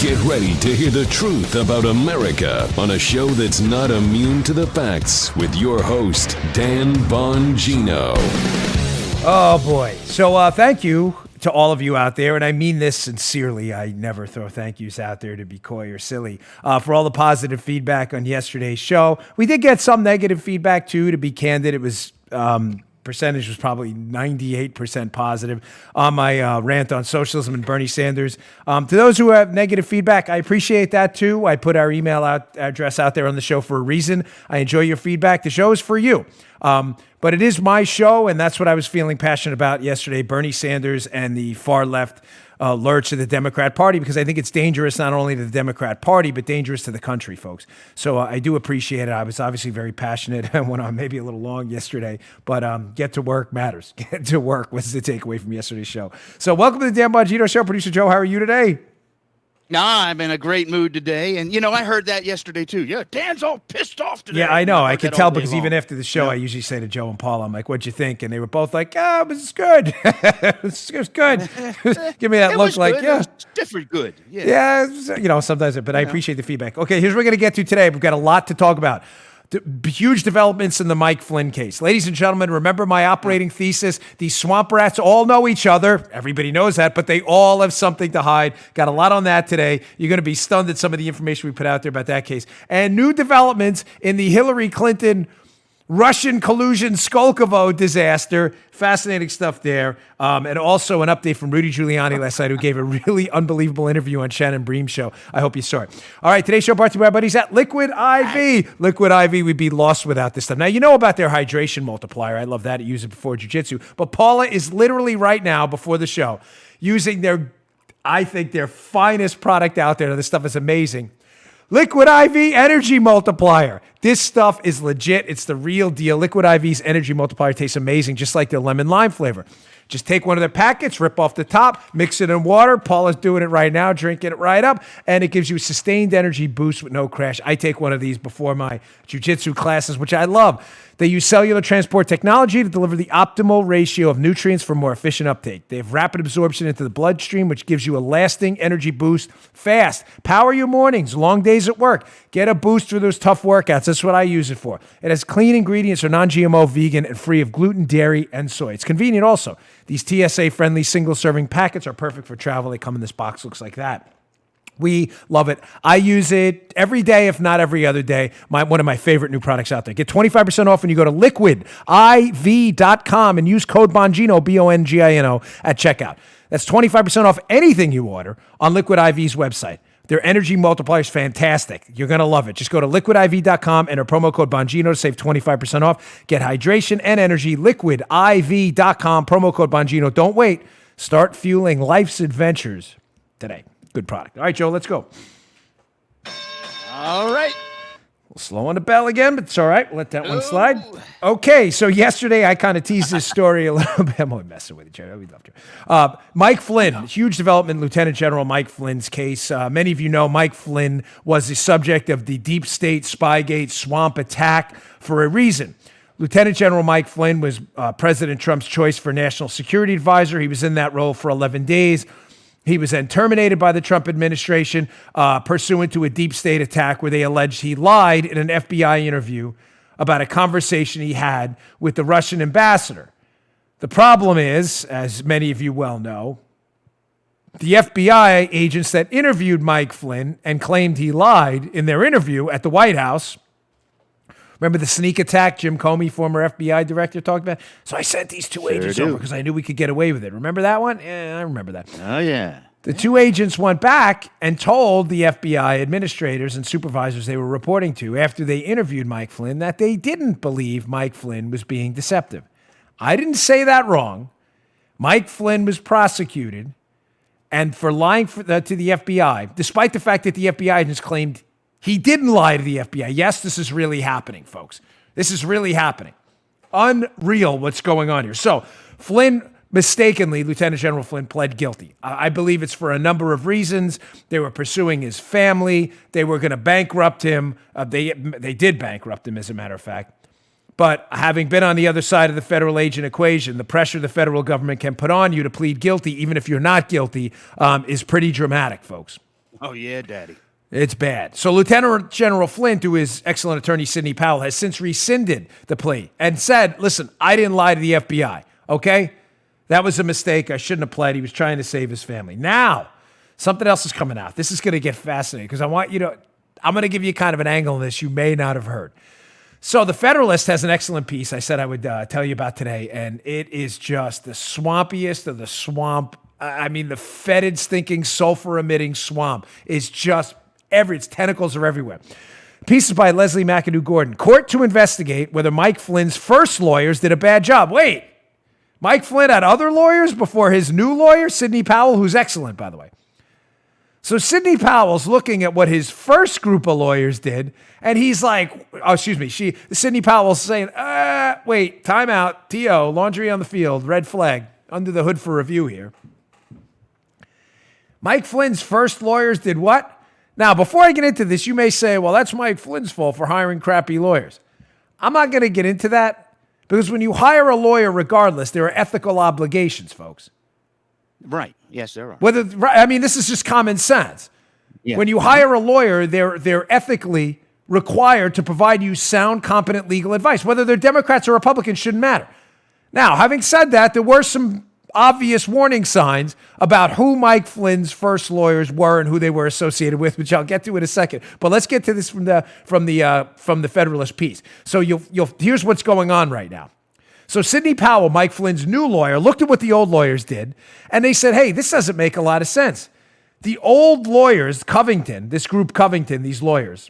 Get ready to hear the truth about America on a show that's not immune to the facts with your host, Dan Bongino. Oh, boy. So thank you to all of you out there, and I mean this sincerely. I never throw thank yous out there to be coy or silly, for all the positive feedback on yesterday's show. We did get some negative feedback, too, to be candid. It was... percentage was probably 98% positive on my rant on socialism and Bernie Sanders. To those who have negative feedback, I appreciate that too. I put our email address out there on the show for a reason. I enjoy your feedback. The show is for you. But it is my show, and that's what I was feeling passionate about yesterday, Bernie Sanders and the far left lurch of the Democrat Party, because I think it's dangerous not only to the Democrat Party, but dangerous to the country, folks. So I do appreciate it. I was obviously very passionate. I went on maybe a little long yesterday, but get to work matters. Get to work was the takeaway from yesterday's show. So welcome to the Dan Bongino Show. Producer Joe, how are you today? I'm in a great mood today. And, I heard that yesterday, too. Yeah, Dan's all pissed off today. Yeah, I know. I could tell because even after the show, I usually say to Joe and Paul, I'm like, what'd you think? And they were both like, it was good. It was good. Give me that look like, good. yeah. It was different good. Yeah, sometimes, but I appreciate the feedback. Okay, here's what we're going to get to today. We've got a lot to talk about. Huge developments in the Mike Flynn case. Ladies and gentlemen, remember my operating thesis. These swamp rats all know each other. Everybody knows that, but they all have something to hide. Got a lot on that today. You're going to be stunned at some of the information we put out there about that case. And new developments in the Hillary Clinton Russian collusion Skolkovo disaster. Fascinating stuff there. And also an update from Rudy Giuliani last night, who gave a really unbelievable interview on Shannon Bream's show. I hope you saw it. All right, today's show brought to you by our buddies at Liquid IV. Liquid IV, we'd be lost without this stuff. Now, you know about their hydration multiplier. I love that. I use it before jiu-jitsu. But Paula is literally right now, before the show, using I think their finest product out there. This stuff is amazing. Liquid IV Energy Multiplier. This stuff is legit. It's the real deal. Liquid IV's Energy Multiplier tastes amazing, just like their lemon lime flavor. Just take one of their packets, rip off the top, mix it in water. Paula's doing it right now, drinking it right up, and it gives you a sustained energy boost with no crash. I take one of these before my jiu-jitsu classes, which I love. They use cellular transport technology to deliver the optimal ratio of nutrients for more efficient uptake. They have rapid absorption into the bloodstream, which gives you a lasting energy boost fast. Power your mornings, long days at work. Get a boost through those tough workouts. That's what I use it for. It has clean ingredients, are non-GMO, vegan, and free of gluten, dairy, and soy. It's convenient also. These TSA-friendly single-serving packets are perfect for travel. They come in this box, looks like that. We love it. I use it every day, if not every other day. One of my favorite new products out there. Get 25% off when you go to liquidiv.com and use code Bongino, Bongino, at checkout. That's 25% off anything you order on Liquid IV's website. Their energy multiplier is fantastic. You're going to love it. Just go to liquidiv.com and our promo code Bongino to save 25% off. Get hydration and energy. Liquidiv.com, promo code Bongino. Don't wait. Start fueling life's adventures today. Good product. All right, Joe, let's go. All right. We'll slow on the bell again, but it's all right. We'll let that one slide. Okay, so yesterday I kind of teased this story a little bit. I'm only messing with you, Joe. We love you. Mike Flynn, huge development, Lieutenant General Mike Flynn's case. Many of you know Mike Flynn was the subject of the deep state Spygate swamp attack for a reason. Lieutenant General Mike Flynn was President Trump's choice for national security advisor. He was in that role for 11 days. He was then terminated by the Trump administration pursuant to a deep state attack where they alleged he lied in an FBI interview about a conversation he had with the Russian ambassador. The problem is, as many of you well know, the FBI agents that interviewed Mike Flynn and claimed he lied in their interview at the White House. Remember the sneak attack Jim Comey, former FBI director, talked about? So I sent these two agents over because I knew we could get away with it. Remember that one? Yeah, I remember that. Oh, yeah. The two agents went back and told the FBI administrators and supervisors they were reporting to after they interviewed Mike Flynn that they didn't believe Mike Flynn was being deceptive. I didn't say that wrong. Mike Flynn was prosecuted and for lying to the FBI, despite the fact that the FBI agents claimed he didn't lie to the FBI. Yes, this is really happening, folks. This is really happening. Unreal what's going on here. So Flynn, mistakenly, Lieutenant General Flynn pled guilty. I believe it's for a number of reasons. They were pursuing his family. They were going to bankrupt him. They did bankrupt him, as a matter of fact. But having been on the other side of the federal agent equation, the pressure the federal government can put on you to plead guilty, even if you're not guilty, is pretty dramatic, folks. Oh, yeah, Daddy. It's bad. So Lieutenant General Flint, who is excellent attorney Sidney Powell, has since rescinded the plea and said, listen, I didn't lie to the FBI, okay? That was a mistake. I shouldn't have pled. He was trying to save his family. Now, something else is coming out. This is going to get fascinating because I'm going to give you kind of an angle on this you may not have heard. So the Federalist has an excellent piece I said I would tell you about today, and it is just the swampiest of the swamp. I mean, the fetid, stinking, sulfur-emitting swamp is just its tentacles are everywhere. Piece is by Leslie McAdoo Gordon. Court to investigate whether Mike Flynn's first lawyers did a bad job. Wait, Mike Flynn had other lawyers before his new lawyer, Sidney Powell, who's excellent, by the way. So Sidney Powell's looking at what his first group of lawyers did, and he's like, Sidney Powell's saying, wait, time out, T.O., laundry on the field, red flag, under the hood for review here. Mike Flynn's first lawyers did what? Now, before I get into this, you may say, well, that's Mike Flynn's fault for hiring crappy lawyers. I'm not going to get into that because when you hire a lawyer, regardless, there are ethical obligations, folks. Right. Yes, there are. This is just common sense. Yeah. When you hire a lawyer, they're ethically required to provide you sound, competent legal advice. Whether they're Democrats or Republicans shouldn't matter. Now, having said that, there were some obvious warning signs about who Mike Flynn's first lawyers were and who they were associated with, which I'll get to in a second. But let's get to this from the Federalist piece. So here's what's going on right now. So Sidney Powell, Mike Flynn's new lawyer, looked at what the old lawyers did, and they said, hey, this doesn't make a lot of sense. The old lawyers, Covington, this group Covington, these lawyers,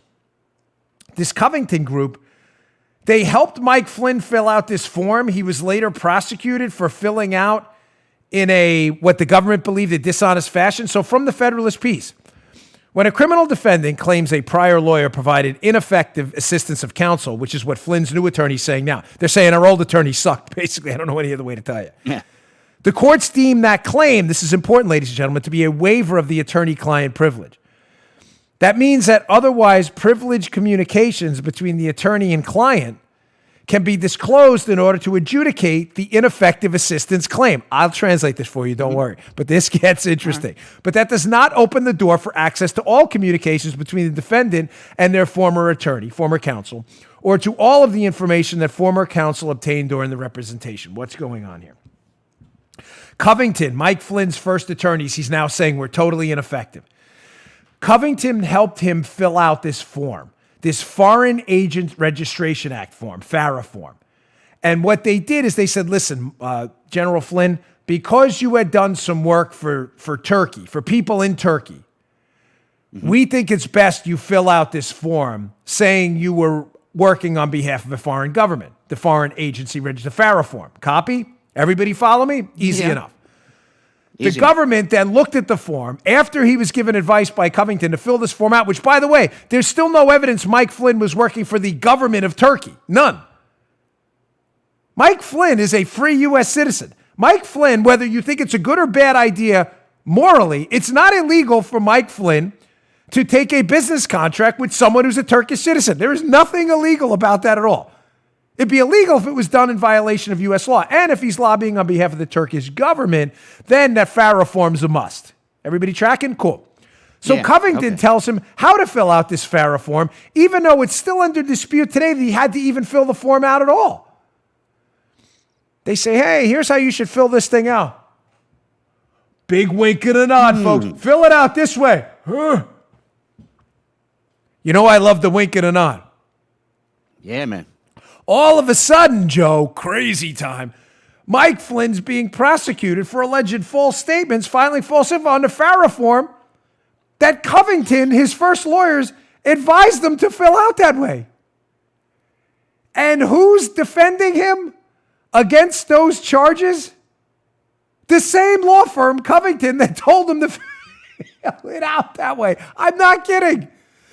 this Covington group, they helped Mike Flynn fill out this form. He was later prosecuted for filling out in what the government believed a dishonest fashion. So from the Federalist piece, when a criminal defendant claims a prior lawyer provided ineffective assistance of counsel, which is what Flynn's new attorney is saying now. They're saying our old attorney sucked, basically. I don't know any other way to tell you. Yeah. The courts deem that claim, this is important, ladies and gentlemen, to be a waiver of the attorney-client privilege. That means that otherwise privileged communications between the attorney and client can be disclosed in order to adjudicate the ineffective assistance claim. I'll translate this for you, don't worry. But this gets interesting. But that does not open the door for access to all communications between the defendant and their former attorney, former counsel, or to all of the information that former counsel obtained during the representation. What's going on here? Covington, Mike Flynn's first attorneys, he's now saying were totally ineffective. Covington helped him fill out this form. This Foreign Agent Registration Act form, FARA form. And what they did is they said, listen, General Flynn, because you had done some work for Turkey, for people in Turkey, we think it's best you fill out this form saying you were working on behalf of a foreign government, the Foreign Agency Register, FARA form. Copy? Everybody follow me? Easy enough. The government then looked at the form after he was given advice by Covington to fill this form out, which, by the way, there's still no evidence Mike Flynn was working for the government of Turkey. None. Mike Flynn is a free U.S. citizen. Mike Flynn, whether you think it's a good or bad idea morally, it's not illegal for Mike Flynn to take a business contract with someone who's a Turkish citizen. There is nothing illegal about that at all. It'd be illegal if it was done in violation of U.S. law. And if he's lobbying on behalf of the Turkish government, then that FARA form's a must. Everybody tracking? Cool. So Covington tells him how to fill out this FARA form, even though it's still under dispute today that he had to even fill the form out at all. They say, hey, here's how you should fill this thing out. Big wink and a nod, folks. Fill it out this way. You know I love the wink and a nod. Yeah, man. All of a sudden, Joe, crazy time, Mike Flynn's being prosecuted for alleged false statements, filing false info on the FARA form that Covington, his first lawyers, advised them to fill out that way. And who's defending him against those charges? The same law firm, Covington, that told him to fill it out that way. I'm not kidding.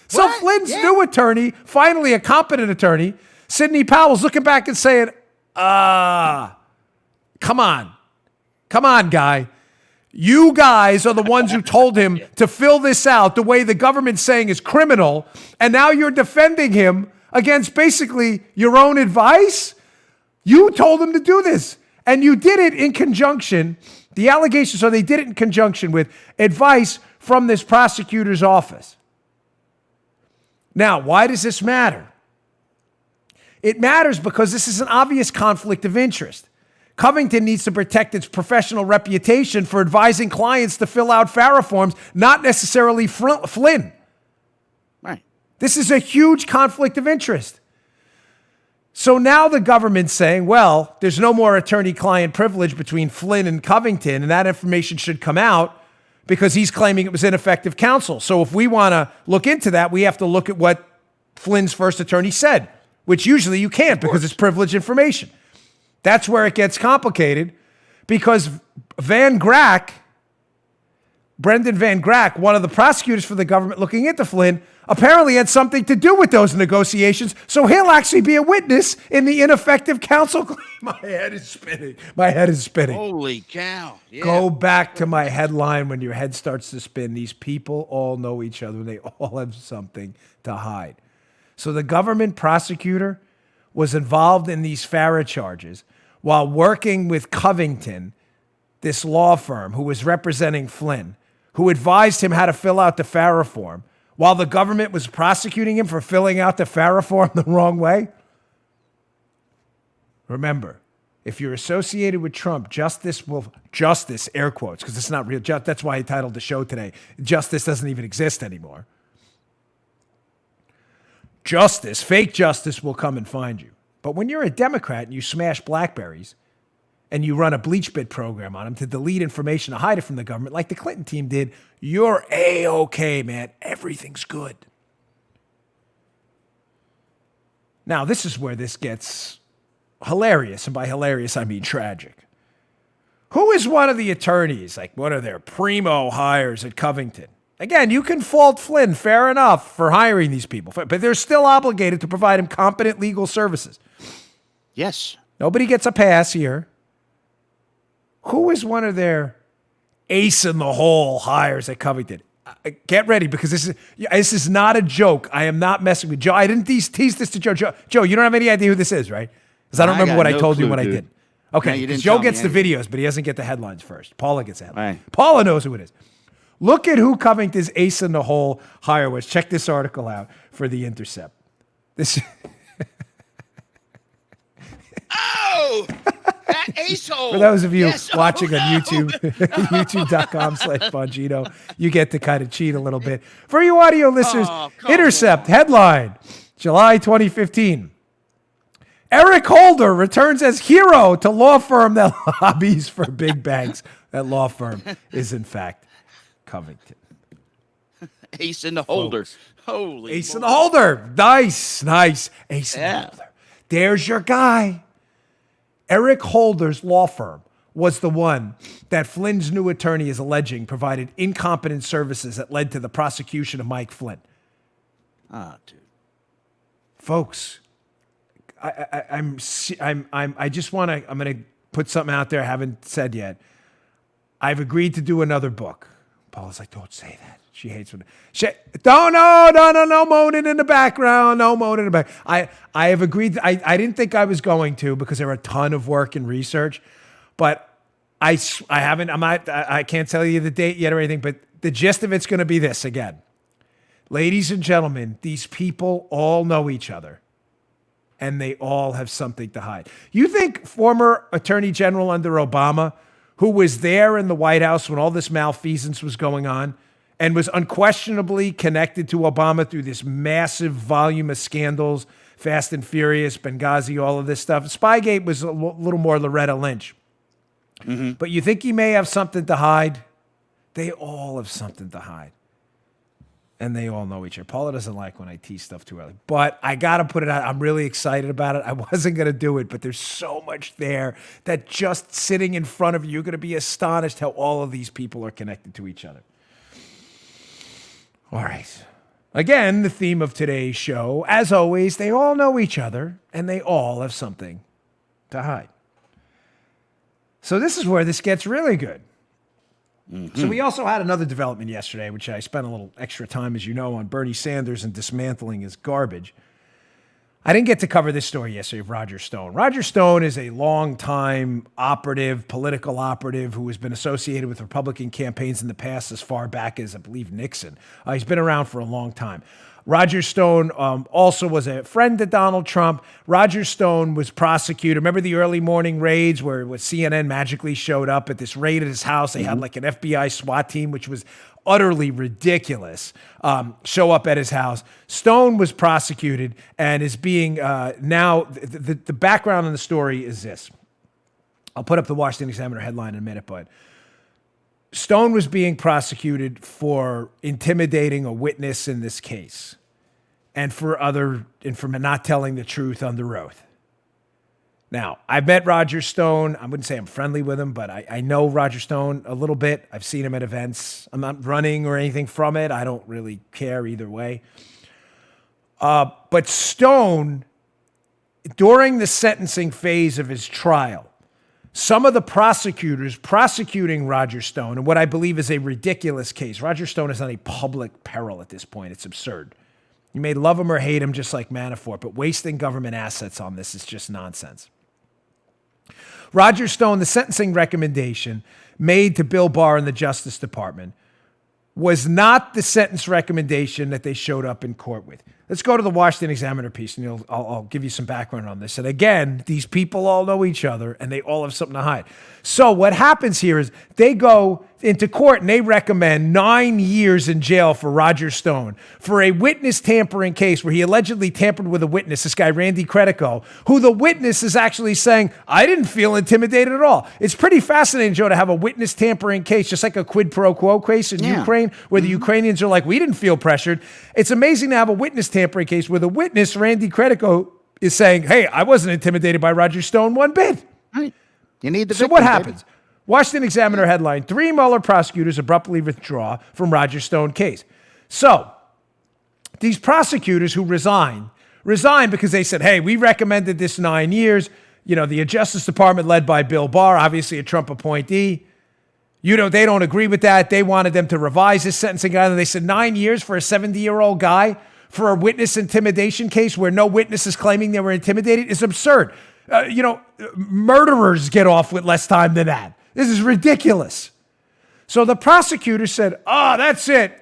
So Flynn's new attorney, finally a competent attorney, Sidney Powell's looking back and saying, come on, guy. You guys are the ones who told him to fill this out the way the government's saying is criminal, and now you're defending him against basically your own advice? You told him to do this, and you did it in conjunction The allegations are they did it in conjunction with advice from this prosecutor's office. Now, why does this matter? It matters because this is an obvious conflict of interest. Covington needs to protect its professional reputation for advising clients to fill out FARA forms, not necessarily Flynn. Right. This is a huge conflict of interest. So now the government's saying, well, there's no more attorney-client privilege between Flynn and Covington, and that information should come out because he's claiming it was ineffective counsel. So if we want to look into that, we have to look at what Flynn's first attorney said, which usually you can't because it's privileged information. That's where it gets complicated because Brendan Van Grack, one of the prosecutors for the government looking into Flynn, apparently had something to do with those negotiations, so he'll actually be a witness in the ineffective counsel claim. My head is spinning. Holy cow. Yeah. Go back to my headline when your head starts to spin. These people all know each other. They all have something to hide. So the government prosecutor was involved in these FARA charges while working with Covington, this law firm who was representing Flynn, who advised him how to fill out the FARA form, while the government was prosecuting him for filling out the FARA form the wrong way? Remember, if you're associated with Trump, justice, air quotes, because it's not real. That's why I titled the show today, Justice Doesn't Even Exist Anymore. Fake justice will come and find you. But when you're a Democrat and you smash BlackBerries and you run a bleach bit program on them to delete information to hide it from the government, like the Clinton team did, you're A-okay, man. Everything's good. Now, this is where this gets hilarious, and by hilarious, I mean tragic. Who is one of the attorneys, like one of their primo hires at Covington? Again, you can fault Flynn, fair enough, for hiring these people, but they're still obligated to provide him competent legal services. Yes. Nobody gets a pass here. Who is one of their ace-in-the-hole hires at Covington? Get ready, because this is not a joke. I am not messing with Joe. I didn't tease this to Joe. Joe, you don't have any idea who this is, right? Because I don't remember what I told you when I did. Okay, no, Joe gets the videos, but he doesn't get the headlines first. Paula gets the headlines. Right. Paula knows who it is. Look at who Covington's ace-in-the-hole hire was. Check this article out for The Intercept. This. Oh! That ace-hole! For those of you yes. watching on YouTube, youtube.com/Bongino, you get to kind of cheat a little bit. For you audio listeners, Intercept headline, July 2015. Eric Holder returns as hero to law firm that lobbies for big banks. That law firm is, in fact, Covington. Ace in the holder. Holy Ace in the holder. Nice. Ace in the holder. There's your guy. Eric Holder's law firm was the one that Flynn's new attorney is alleging provided incompetent services that led to the prosecution of Mike Flynn. Ah, dude. Folks, I'm going to put something out there I haven't said yet. I've agreed to do another book. Paula's like, don't say that. She hates when no moaning in the background. No moaning in the back. I have agreed. I didn't think I was going to because there were a ton of work and research, but I haven't. I can't tell you the date yet or anything. But the gist of it's going to be this again, ladies and gentlemen. These people all know each other, and they all have something to hide. You think former Attorney General under Obama, who was there in the White House when all this malfeasance was going on, and was unquestionably connected to Obama through this massive volume of scandals, Fast and Furious, Benghazi, all of this stuff. Spygate was a little more Loretta Lynch. Mm-hmm. But you think he may have something to hide? They all have something to hide. And they all know each other. Paula doesn't like when I tease stuff too early. But I got to put it out. I'm really excited about it. I wasn't going to do it, but there's so much there that just sitting in front of you, you're going to be astonished how all of these people are connected to each other. All right. Again, the theme of today's show, as always, they all know each other and they all have something to hide. So this is where this gets really good. Mm-hmm. So we also had another development yesterday, which I spent a little extra time, as you know, on Bernie Sanders and dismantling his garbage. I didn't get to cover this story yesterday of Roger Stone. Roger Stone is a longtime operative, political operative who has been associated with Republican campaigns in the past as far back as, I believe, Nixon. He's been around for a long time. Roger Stone also was a friend to Donald Trump. Roger Stone was prosecuted. Remember the early morning raids where CNN magically showed up at this raid at his house? They had like an FBI SWAT team, which was utterly ridiculous, show up at his house. Stone was prosecuted and is being now, the background on the story is this. I'll put up the Washington Examiner headline in a minute, but Stone was being prosecuted for intimidating a witness in this case and for not telling the truth under oath. Now, I've met Roger Stone. I wouldn't say I'm friendly with him, but I know Roger Stone a little bit. I've seen him at events. I'm not running or anything from it. I don't really care either way. But Stone, during the sentencing phase of his trial, some of the prosecutors prosecuting Roger Stone in what I believe is a ridiculous case. Roger Stone is on a public peril at this point. It's absurd. You may love him or hate him, just like Manafort, but wasting government assets on this is just nonsense. Roger Stone, the sentencing recommendation made to Bill Barr in the Justice Department was not the sentence recommendation that they showed up in court with. Let's go to the Washington Examiner piece, and I'll give you some background on this. And again, these people all know each other, and they all have something to hide. So what happens here is they go into court, and they recommend 9 years in jail for Roger Stone for a witness tampering case where he allegedly tampered with a witness, this guy Randy Credico, who the witness is actually saying, I didn't feel intimidated at all. It's pretty fascinating, Joe, to have a witness tampering case, just like a quid pro quo case in Ukraine, where the Ukrainians are like, we didn't feel pressured. It's amazing to have a witness tampering case where the witness, Randy Credico, is saying, hey, I wasn't intimidated by Roger Stone one bit. Right. You need the So what happens? Washington Examiner headline, 3 Mueller prosecutors abruptly withdraw from Roger Stone case. So these prosecutors who resigned because they said, hey, we recommended this 9 years. You know, the Justice Department led by Bill Barr, obviously a Trump appointee. They don't agree with that. They wanted them to revise this sentencing guideline. They said 9 years for a 70-year-old guy for a witness intimidation case where no witness is claiming they were intimidated is absurd. Murderers get off with less time than that. This is ridiculous. So the prosecutor said, oh, that's it.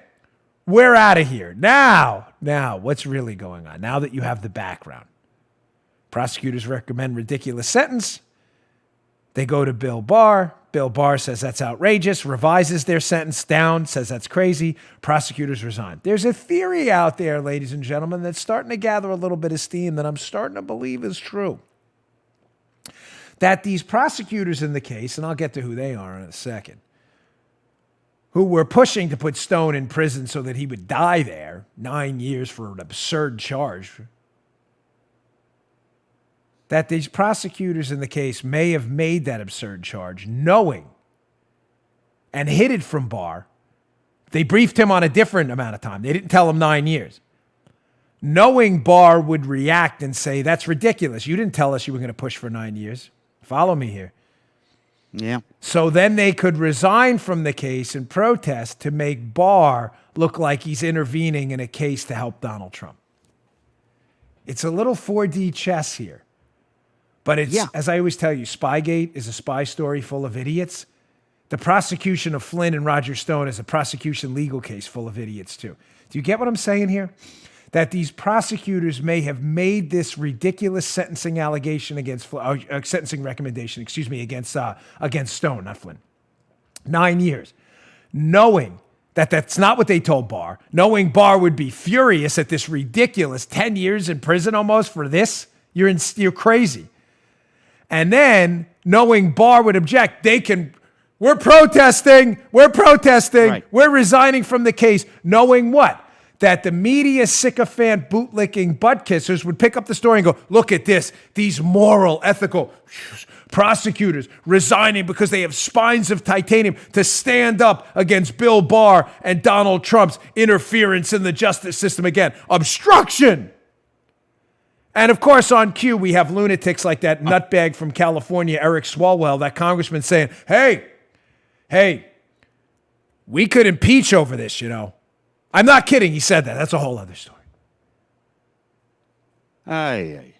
We're out of here. Now, what's really going on? Now that you have the background. Prosecutors recommend ridiculous sentence. They go to Bill Barr. Bill Barr says that's outrageous, revises their sentence down, says that's crazy. Prosecutors resign. There's a theory out there, ladies and gentlemen, that's starting to gather a little bit of steam that I'm starting to believe is true. That these prosecutors in the case, and I'll get to who they are in a second, who were pushing to put Stone in prison so that he would die there, 9 years for an absurd charge, that these prosecutors in the case may have made that absurd charge knowing and hid it from Barr. They briefed him on a different amount of time. They didn't tell him 9 years. Knowing Barr would react and say, that's ridiculous. You didn't tell us you were going to push for 9 years. Follow me here. Yeah. So then they could resign from the case and protest to make Barr look like he's intervening in a case to help Donald Trump. It's a little 4D chess here. But it's, as I always tell you, Spygate is a spy story full of idiots. The prosecution of Flynn and Roger Stone is a prosecution legal case full of idiots too. Do you get what I'm saying here? That these prosecutors may have made this ridiculous sentencing allegation against sentencing recommendation, against Stone, not Flynn. 9 years, knowing that that's not what they told Barr, knowing Barr would be furious at this ridiculous 10 years in prison almost for this. You're crazy. And then knowing Barr would object, we're protesting, Right. we're resigning from the case, knowing what? That the media sycophant bootlicking butt kissers would pick up the story and go, look at this, these moral, ethical prosecutors resigning because they have spines of titanium to stand up against Bill Barr and Donald Trump's interference in the justice system again. Obstruction! And of course, on cue, we have lunatics like that nutbag from California, Eric Swalwell, that congressman saying, hey, we could impeach over this, you know. I'm not kidding. He said that. That's a whole other story. Aye, aye.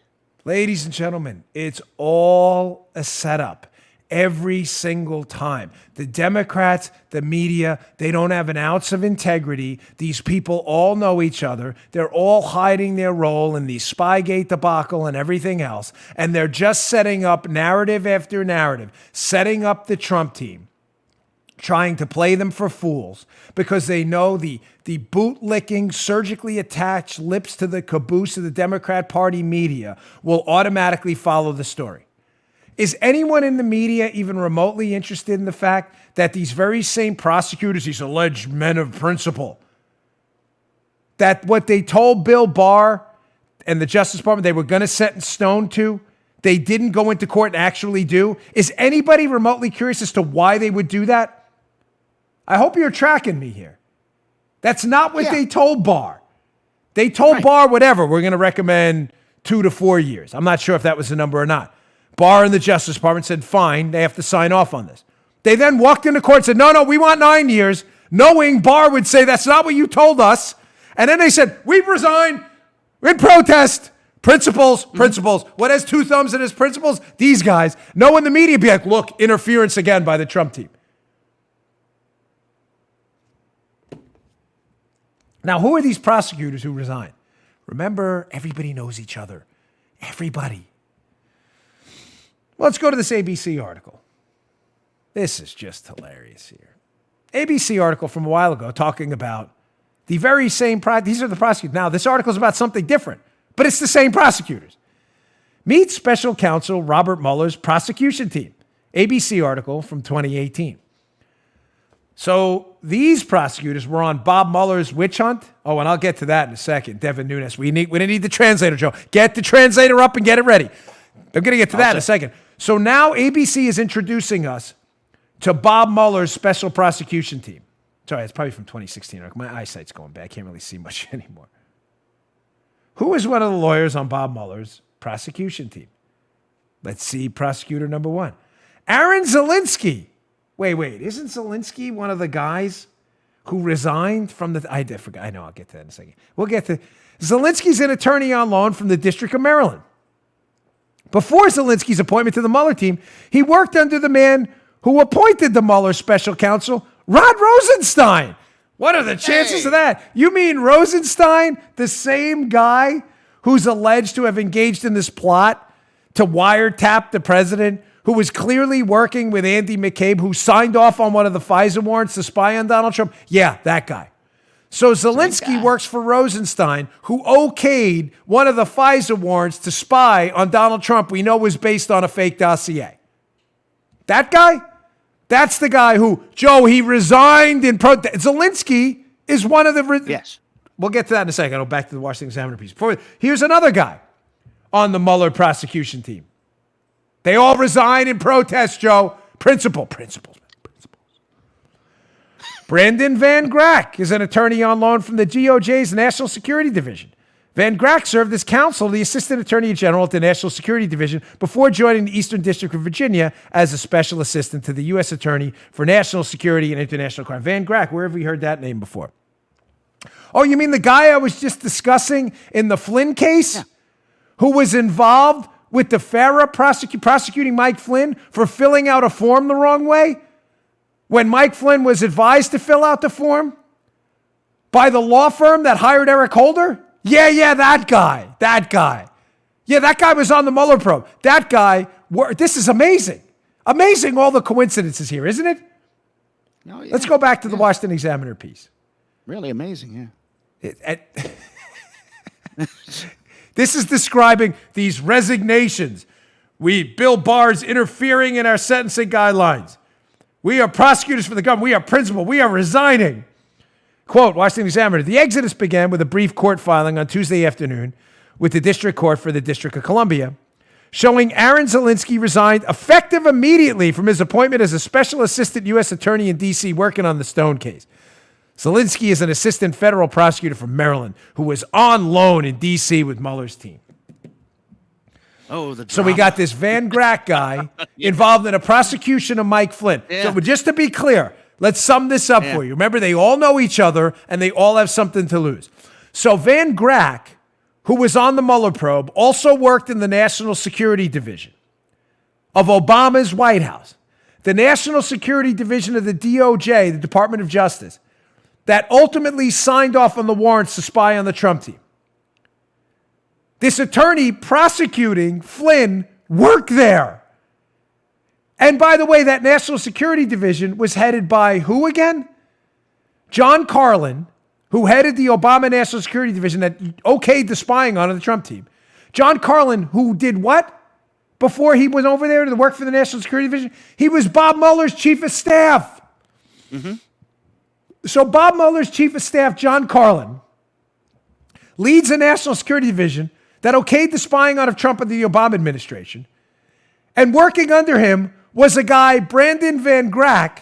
Ladies and gentlemen, it's all a setup. Every single time. The Democrats, the media, they don't have an ounce of integrity. These people all know each other. They're all hiding their role in the Spygate debacle and everything else. And they're just setting up narrative after narrative, setting up the Trump team, trying to play them for fools because they know the bootlicking, surgically attached lips to the caboose of the Democrat Party media will automatically follow the story. Is anyone in the media even remotely interested in the fact that these very same prosecutors, these alleged men of principle, that what they told Bill Barr and the Justice Department they were going to set in stone to, they didn't go into court and actually do? Is anybody remotely curious as to why they would do that? I hope you're tracking me here. That's not what they told Barr. They told Barr whatever. We're going to recommend 2 to 4 years. I'm not sure if that was the number or not. Barr and the Justice Department said, fine, they have to sign off on this. They then walked into court and said, no, we want 9 years, knowing Barr would say, that's not what you told us. And then they said, we resign in protest. Principles. What has 2 thumbs in his principles? These guys. Knowing the media be like, look, interference again by the Trump team. Now, who are these prosecutors who resigned? Remember, everybody knows each other. Everybody. Let's go to this ABC article. This is just hilarious here. ABC article from a while ago talking about the very same, these are the prosecutors. Now, this article is about something different, but it's the same prosecutors. Meet special counsel Robert Mueller's prosecution team. ABC article from 2018. So these prosecutors were on Bob Mueller's witch hunt. Oh, and I'll get to that in a second. Devin Nunes, we didn't need the translator, Joe. Get the translator up and get it ready. I'm going to get to that in a second. So now ABC is introducing us to Bob Mueller's special prosecution team. Sorry, it's probably from 2016. My eyesight's going bad. I can't really see much anymore. Who is one of the lawyers on Bob Mueller's prosecution team? Let's see prosecutor number 1. Aaron Zelinsky. Wait. Isn't Zelinsky one of the guys who resigned from the... I forgot. I know. I'll get to that in a second. We'll get to... Zelinsky's an attorney on loan from the District of Maryland. Before Zelinsky's appointment to the Mueller team, he worked under the man who appointed the Mueller special counsel, Rod Rosenstein. What are the chances of that? You mean Rosenstein, the same guy who's alleged to have engaged in this plot to wiretap the president, who was clearly working with Andy McCabe, who signed off on one of the FISA warrants to spy on Donald Trump? Yeah, that guy. So Zelinsky works for Rosenstein, who okayed one of the FISA warrants to spy on Donald Trump we know was based on a fake dossier. That guy? That's the guy who, Joe, he resigned in protest. Zelinsky is one of the... Yes. We'll get to that in a second. I'll go back to the Washington Examiner piece. Here's another guy on the Mueller prosecution team. They all resign in protest, Joe. Principles. Brandon Van Grack is an attorney on loan from the DOJ's National Security Division. Van Grack served as counsel to the Assistant Attorney General at the National Security Division before joining the Eastern District of Virginia as a special assistant to the U.S. Attorney for National Security and International Crime. Van Grack, where have we heard that name before? Oh, you mean the guy I was just discussing in the Flynn case? Yeah. Who was involved with the FARA prosecuting Mike Flynn for filling out a form the wrong way? When Mike Flynn was advised to fill out the form by the law firm that hired Eric Holder? Yeah, that guy. Yeah, that guy was on the Mueller probe. That guy, this is amazing. Amazing all the coincidences here, isn't it? Oh, yeah. Let's go back to the Washington Examiner piece. Really amazing, yeah. This is describing these resignations. Bill Barr's interfering in our sentencing guidelines. We are prosecutors for the government. We are principal. We are resigning. Quote, Washington Examiner, the exodus began with a brief court filing on Tuesday afternoon with the District Court for the District of Columbia, showing Aaron Zelinsky resigned effective immediately from his appointment as a special assistant U.S. attorney in D.C. working on the Stone case. Zelinsky is an assistant federal prosecutor from Maryland who was on loan in D.C. with Mueller's team. Oh, the drama. So we got this Van Grack guy involved in a prosecution of Mike Flynn. Yeah. So just to be clear, let's sum this up for you. Remember, they all know each other and they all have something to lose. So Van Grack who was on the Mueller probe, also worked in the National Security Division of Obama's White House, the National Security Division of the DOJ, the Department of Justice, that ultimately signed off on the warrants to spy on the Trump team. This attorney prosecuting Flynn worked there. And by the way, that National Security Division was headed by who again? John Carlin, who headed the Obama National Security Division that okayed the spying on the Trump team. John Carlin, who did what before he went over there to work for the National Security Division? He was Bob Mueller's chief of staff. Mm-hmm. So Bob Mueller's chief of staff, John Carlin, leads the National Security Division that okayed the spying on of Trump and the Obama administration. And working under him was a guy, Brandon Van Grack,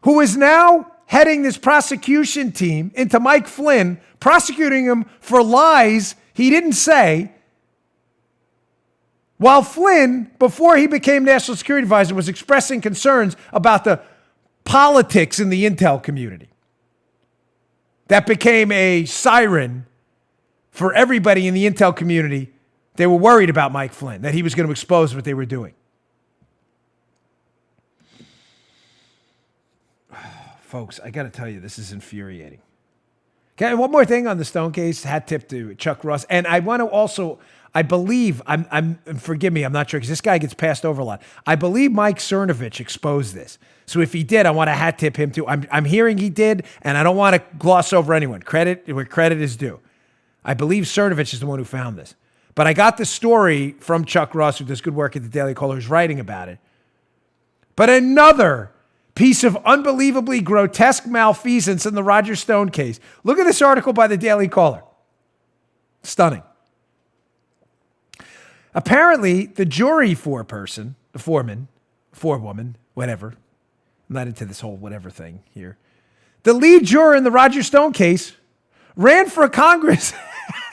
who is now heading this prosecution team into Mike Flynn, prosecuting him for lies he didn't say, while Flynn, before he became National Security Advisor, was expressing concerns about the politics in the intel community. That became a siren for everybody in the intel community. They were worried about Mike Flynn, that he was going to expose what they were doing. Folks, I got to tell you, this is infuriating. Okay, and one more thing on the Stone case, hat tip to Chuck Ross. And I want to also, I believe, forgive me, I'm not sure, because this guy gets passed over a lot. I believe Mike Cernovich exposed this. So if he did, I want to hat tip him too. I'm hearing he did, and I don't want to gloss over anyone. Credit where credit is due. I believe Cernovich is the one who found this. But I got the story from Chuck Ross, who does good work at the Daily Caller, who's writing about it. But another piece of unbelievably grotesque malfeasance in the Roger Stone case. Look at this article by the Daily Caller. Stunning. Apparently, the jury forewoman, whatever. I'm not into this whole whatever thing here. The lead juror in the Roger Stone case ran for Congress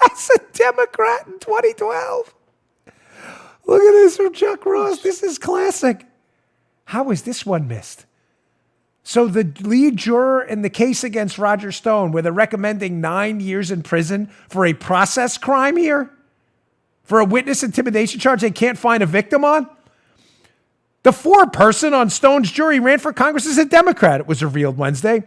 as a Democrat in 2012. Look at this from Chuck Ross. This is classic. How is this one missed? So the lead juror in the case against Roger Stone, where they're recommending 9 years in prison for a process crime here, for a witness intimidation charge they can't find a victim on. The foreperson on Stone's jury ran for Congress as a Democrat, it was revealed Wednesday.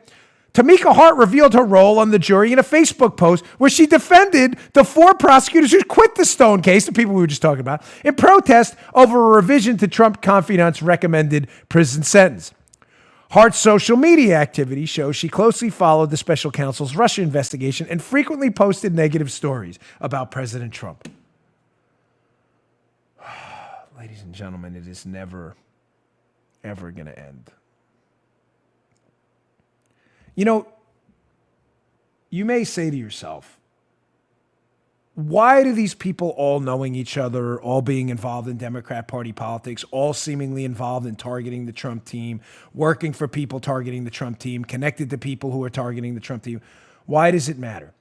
Tamika Hart revealed her role on the jury in a Facebook post where she defended the 4 prosecutors who quit the Stone case, the people we were just talking about, in protest over a revision to Trump confidant's recommended prison sentence. Hart's social media activity shows she closely followed the special counsel's Russia investigation and frequently posted negative stories about President Trump. Ladies and gentlemen, it is never, ever going to end. You know, you may say to yourself, why do these people all knowing each other, all being involved in Democrat Party politics, all seemingly involved in targeting the Trump team, working for people targeting the Trump team, connected to people who are targeting the Trump team, why does it matter?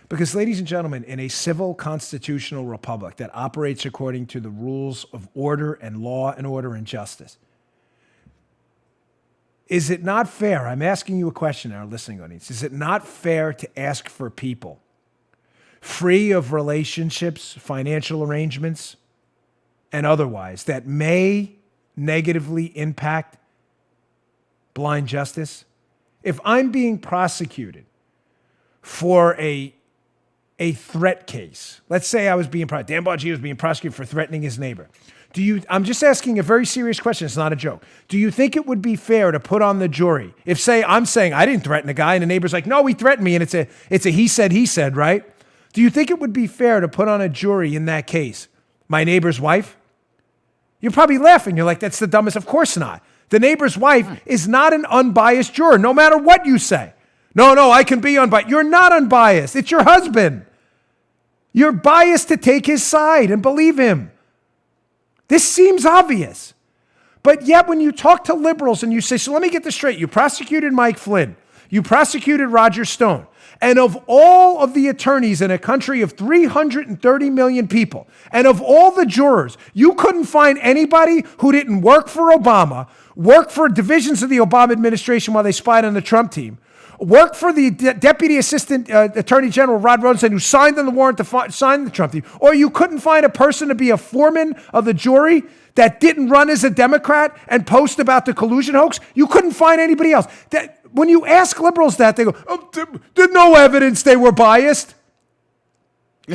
Because, ladies and gentlemen, in a civil constitutional republic that operates according to the rules of order and law and order and justice, is it not fair? I'm asking you a question, our listening audience. Is it not fair to ask for people free of relationships, financial arrangements, and otherwise that may negatively impact blind justice? If I'm being prosecuted for a threat case, let's say I was being Dan Bongino was being prosecuted for threatening his neighbor. I'm just asking a very serious question. It's not a joke. Do you think it would be fair to put on the jury if, say, I'm saying I didn't threaten a guy and the neighbor's like, no, he threatened me, and it's a he said, right? Do you think it would be fair to put on a jury in that case my neighbor's wife? You're probably laughing. You're like, that's the dumbest. Of course not. The neighbor's wife is not an unbiased juror, no matter what you say. No, I can be unbiased. You're not unbiased. It's your husband. You're biased to take his side and believe him. This seems obvious. But yet when you talk to liberals and you say, so let me get this straight. You prosecuted Mike Flynn. You prosecuted Roger Stone. And of all of the attorneys in a country of 330 million people, and of all the jurors, you couldn't find anybody who didn't work for Obama, work for divisions of the Obama administration while they spied on the Trump team, work for the Deputy Assistant Attorney General Rod Rosenstein, who signed on the warrant to sign the Trump thing, or you couldn't find a person to be a foreman of the jury that didn't run as a Democrat and post about the collusion hoax, you couldn't find anybody else. That when you ask liberals that, they go, oh, there's no evidence they were biased.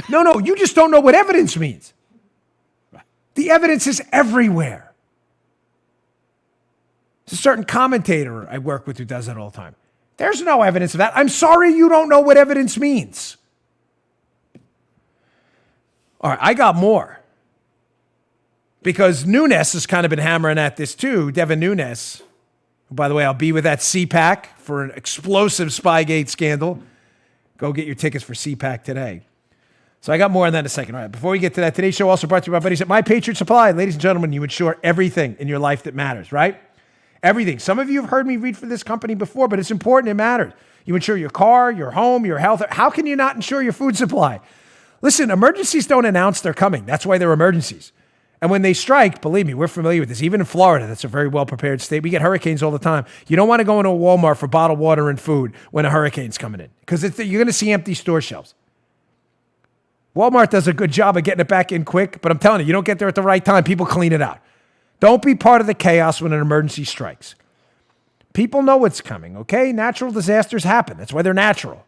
No, you just don't know what evidence means. The evidence is everywhere. There's a certain commentator I work with who does that all the time. There's no evidence of that. I'm sorry you don't know what evidence means. All right, I got more. Because Nunes has kind of been hammering at this too. Devin Nunes, who, by the way, I'll be with at CPAC for an explosive Spygate scandal. Go get your tickets for CPAC today. So I got more on that in a second. All right, before we get to that, today's show also brought to you by buddies at My Patriot Supply. Ladies and gentlemen, you insure everything in your life that matters, right? Everything. Some of you have heard me read for this company before, but it's important. It matters. You insure your car, your home, your health. How can you not insure your food supply? Listen, emergencies don't announce they're coming. That's why they're emergencies. And when they strike, believe me, we're familiar with this. Even in Florida, that's a very well-prepared state. We get hurricanes all the time. You don't want to go into a Walmart for bottled water and food when a hurricane's coming in because you're going to see empty store shelves. Walmart does a good job of getting it back in quick, but I'm telling you, you don't get there at the right time. People clean it out. Don't be part of the chaos when an emergency strikes. People know what's coming, okay? Natural disasters happen. That's why they're natural.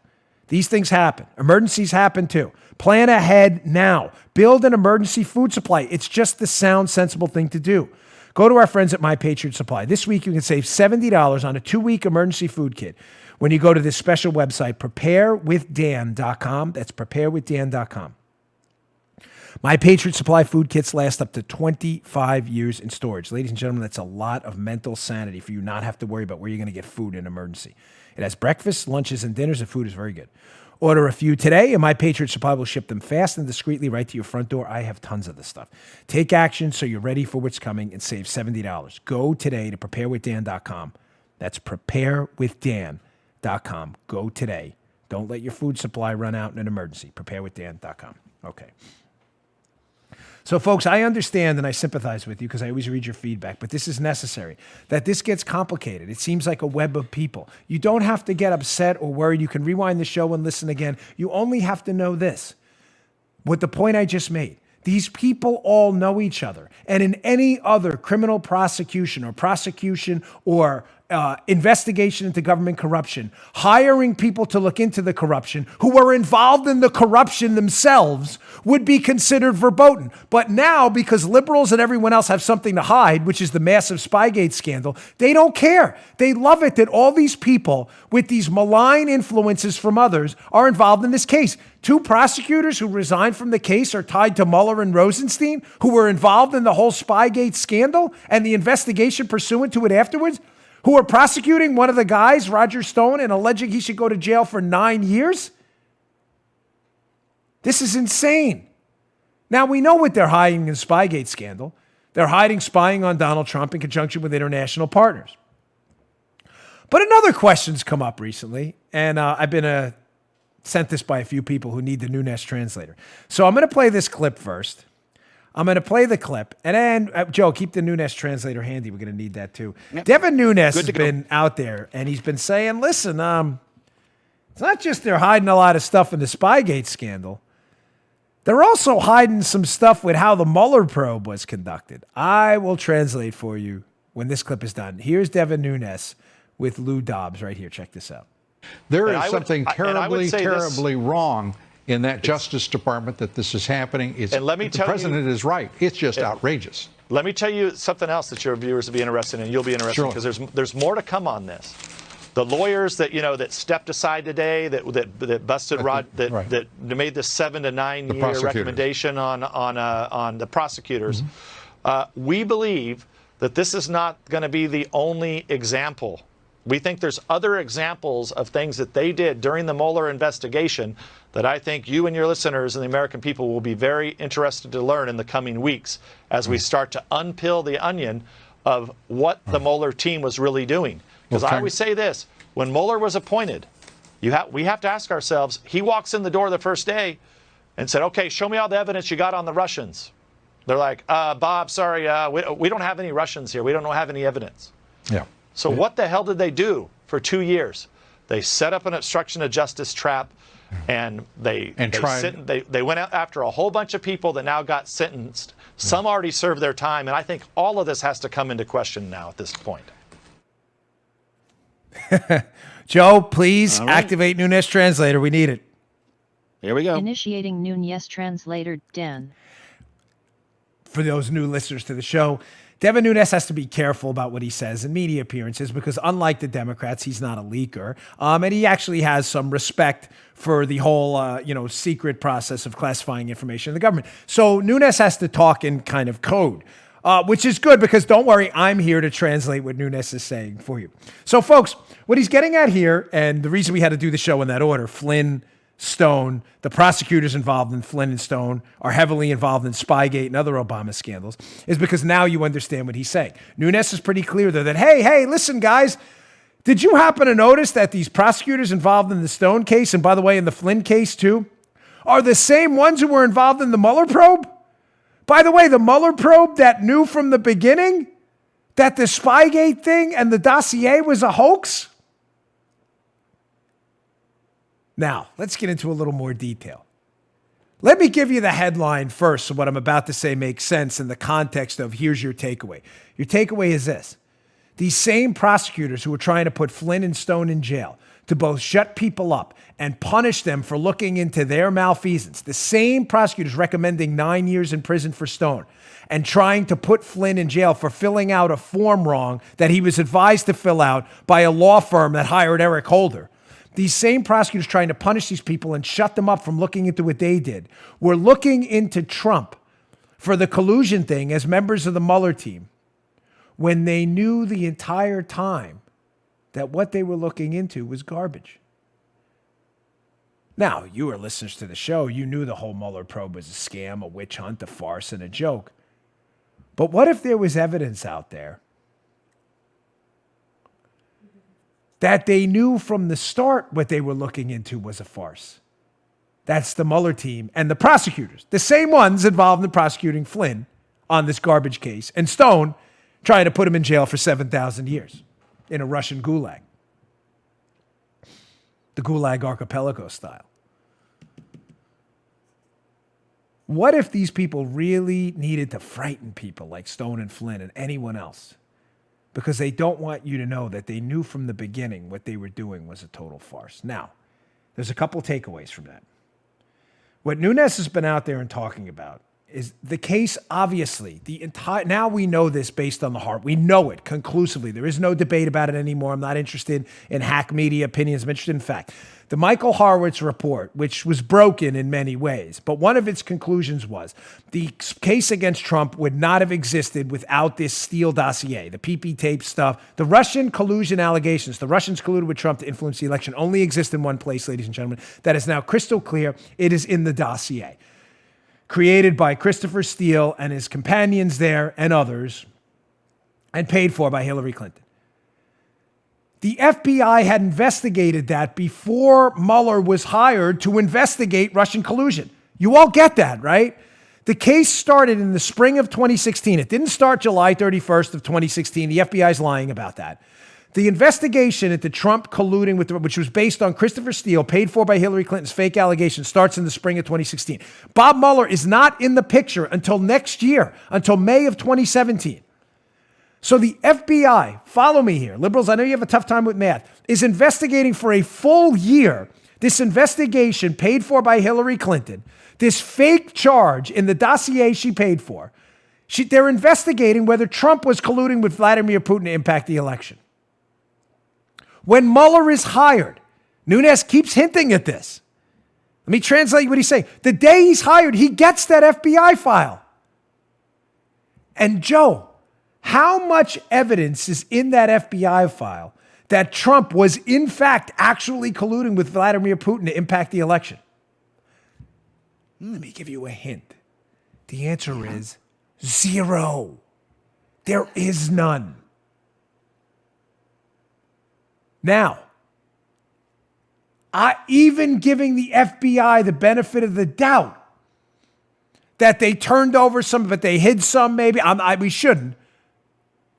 These things happen. Emergencies happen too. Plan ahead now. Build an emergency food supply. It's just the sound, sensible thing to do. Go to our friends at My Patriot Supply. This week, you can save $70 on a 2-week emergency food kit when you go to this special website, preparewithdan.com. That's preparewithdan.com. My Patriot Supply food kits last up to 25 years in storage. Ladies and gentlemen, that's a lot of mental sanity for you not have to worry about where you're going to get food in an emergency. It has breakfast, lunches, and dinners. The food is very good. Order a few today, and My Patriot Supply will ship them fast and discreetly right to your front door. I have tons of this stuff. Take action so you're ready for what's coming and save $70. Go today to preparewithdan.com. That's preparewithdan.com. Go today. Don't let your food supply run out in an emergency. Preparewithdan.com. Okay. So, folks, I understand and I sympathize with you because I always read your feedback, but this is necessary. That this gets complicated. It seems like a web of people. You don't have to get upset or worried. You can rewind the show and listen again. You only have to know this. What the point I just made. These people all know each other. And in any other criminal prosecution or investigation into government corruption, hiring people to look into the corruption who were involved in the corruption themselves would be considered verboten. But now, because liberals and everyone else have something to hide, which is the massive Spygate scandal, they don't care. They love it that all these people with these malign influences from others are involved in this case. 2 prosecutors who resigned from the case are tied to Mueller and Rosenstein, who were involved in the whole Spygate scandal and the investigation pursuant to it afterwards, who are prosecuting one of the guys, Roger Stone, and alleging he should go to jail for 9 years? This is insane. Now, we know what they're hiding in the Spygate scandal. They're hiding spying on Donald Trump in conjunction with international partners. But another question's come up recently, and I've been sent this by a few people who need the Nunes translator. So I'm going to play this clip first. I'm going to play the clip. And then, Joe, keep the Nunes translator handy. We're going to need that too. Yep. Devin Nunes has been out there, and he's been saying, listen, it's not just they're hiding a lot of stuff in the Spygate scandal. They're also hiding some stuff with how the Mueller probe was conducted. I will translate for you when this clip is done. Here's Devin Nunes with Lou Dobbs right here. Check this out. There is something terribly wrong in that Justice Department that this is happening. And let me tell you, the president is right. It's just outrageous. Let me tell you something else that your viewers will be interested in, and you'll be interested because there's more to come on this. The lawyers that stepped aside today, that busted that made this 7 to 9 year recommendation on the prosecutors. We believe that this is not going to be the only example. We think there's other examples of things that they did during the Mueller investigation that I think you and your listeners and the American people will be very interested to learn in the coming weeks as we start to unpeel the onion of what the Mueller team was really doing. Because I always say this, when Mueller was appointed, we have to ask ourselves, he walks in the door the first day and said, okay, show me all the evidence you got on the Russians. They're like, Bob, sorry, we don't have any Russians here. We don't have any evidence. Yeah. So what the hell did they do for 2 years? They set up an obstruction of justice trap, and they went out after a whole bunch of people that now got sentenced. Some already served their time, and I think all of this has to come into question now at this point. Joe, please activate Nunes Translator. We need it. Here we go. Initiating Nunes Translator, Dan. For those new listeners to the show, Devin Nunes has to be careful about what he says in media appearances because unlike the Democrats, he's not a leaker. And he actually has some respect for the whole, secret process of classifying information in the government. So Nunes has to talk in kind of code, which is good because don't worry, I'm here to translate what Nunes is saying for you. So folks, what he's getting at here, and the reason we had to do the show in that order, Flynn, Stone, the prosecutors involved in Flynn and Stone are heavily involved in Spygate and other Obama scandals, is because now you understand what he's saying. Nunes is pretty clear there that, hey, listen, guys, did you happen to notice that these prosecutors involved in the Stone case, and by the way, in the Flynn case too, are the same ones who were involved in the Mueller probe? By the way, the Mueller probe that knew from the beginning that the Spygate thing and the dossier was a hoax? Now, let's get into a little more detail. Let me give you the headline first so what I'm about to say makes sense in the context of here's your takeaway. Your takeaway is this. These same prosecutors who were trying to put Flynn and Stone in jail to both shut people up and punish them for looking into their malfeasance, the same prosecutors recommending 9 years in prison for Stone and trying to put Flynn in jail for filling out a form wrong that he was advised to fill out by a law firm that hired Eric Holder. These same prosecutors trying to punish these people and shut them up from looking into what they did were looking into Trump for the collusion thing as members of the Mueller team when they knew the entire time that what they were looking into was garbage. Now, you were listeners to the show. You knew the whole Mueller probe was a scam, a witch hunt, a farce, and a joke. But what if there was evidence out there that they knew from the start what they were looking into was a farce? That's the Mueller team and the prosecutors, the same ones involved in prosecuting Flynn on this garbage case, and Stone trying to put him in jail for 7,000 years in a Russian gulag. The Gulag Archipelago style. What if these people really needed to frighten people like Stone and Flynn and anyone else? Because they don't want you to know that they knew from the beginning what they were doing was a total farce. Now, there's a couple takeaways from that. What Nunes has been out there and talking about is the case, obviously, now we know this based on the heart. We know it conclusively. There is no debate about it anymore. I'm not interested in hack media opinions. I'm interested in fact. The Michael Horowitz report, which was broken in many ways, but one of its conclusions was the case against Trump would not have existed without this Steele dossier, the PP tape stuff. The Russian collusion allegations, the Russians colluded with Trump to influence the election, only exist in one place, ladies and gentlemen. That is now crystal clear. It is in the dossier created by Christopher Steele and his companions there and others, and paid for by Hillary Clinton. The FBI had investigated that before Mueller was hired to investigate Russian collusion. You all get that, right? The case started in the spring of 2016. It didn't start July 31st of 2016. The FBI's lying about that. The investigation into Trump colluding with, which was based on Christopher Steele, paid for by Hillary Clinton's fake allegations, starts in the spring of 2016. Bob Mueller is not in the picture until next year, until May of 2017. So the FBI, follow me here, liberals, I know you have a tough time with math, is investigating for a full year this investigation paid for by Hillary Clinton, this fake charge in the dossier she paid for. They're investigating whether Trump was colluding with Vladimir Putin to impact the election. When Mueller is hired, Nunes keeps hinting at this. Let me translate what he's saying. The day he's hired, he gets that FBI file. And Joe, how much evidence is in that FBI file that Trump was in fact actually colluding with Vladimir Putin to impact the election? Let me give you a hint. The answer is zero. There is none. Now, even giving the FBI the benefit of the doubt that they turned over some of it, they hid some maybe, we shouldn't,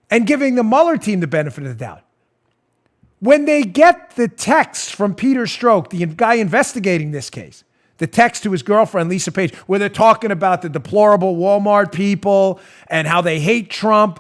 and giving the Mueller team the benefit of the doubt. When they get the text from Peter Strzok, the guy investigating this case, the text to his girlfriend, Lisa Page, where they're talking about the deplorable Walmart people and how they hate Trump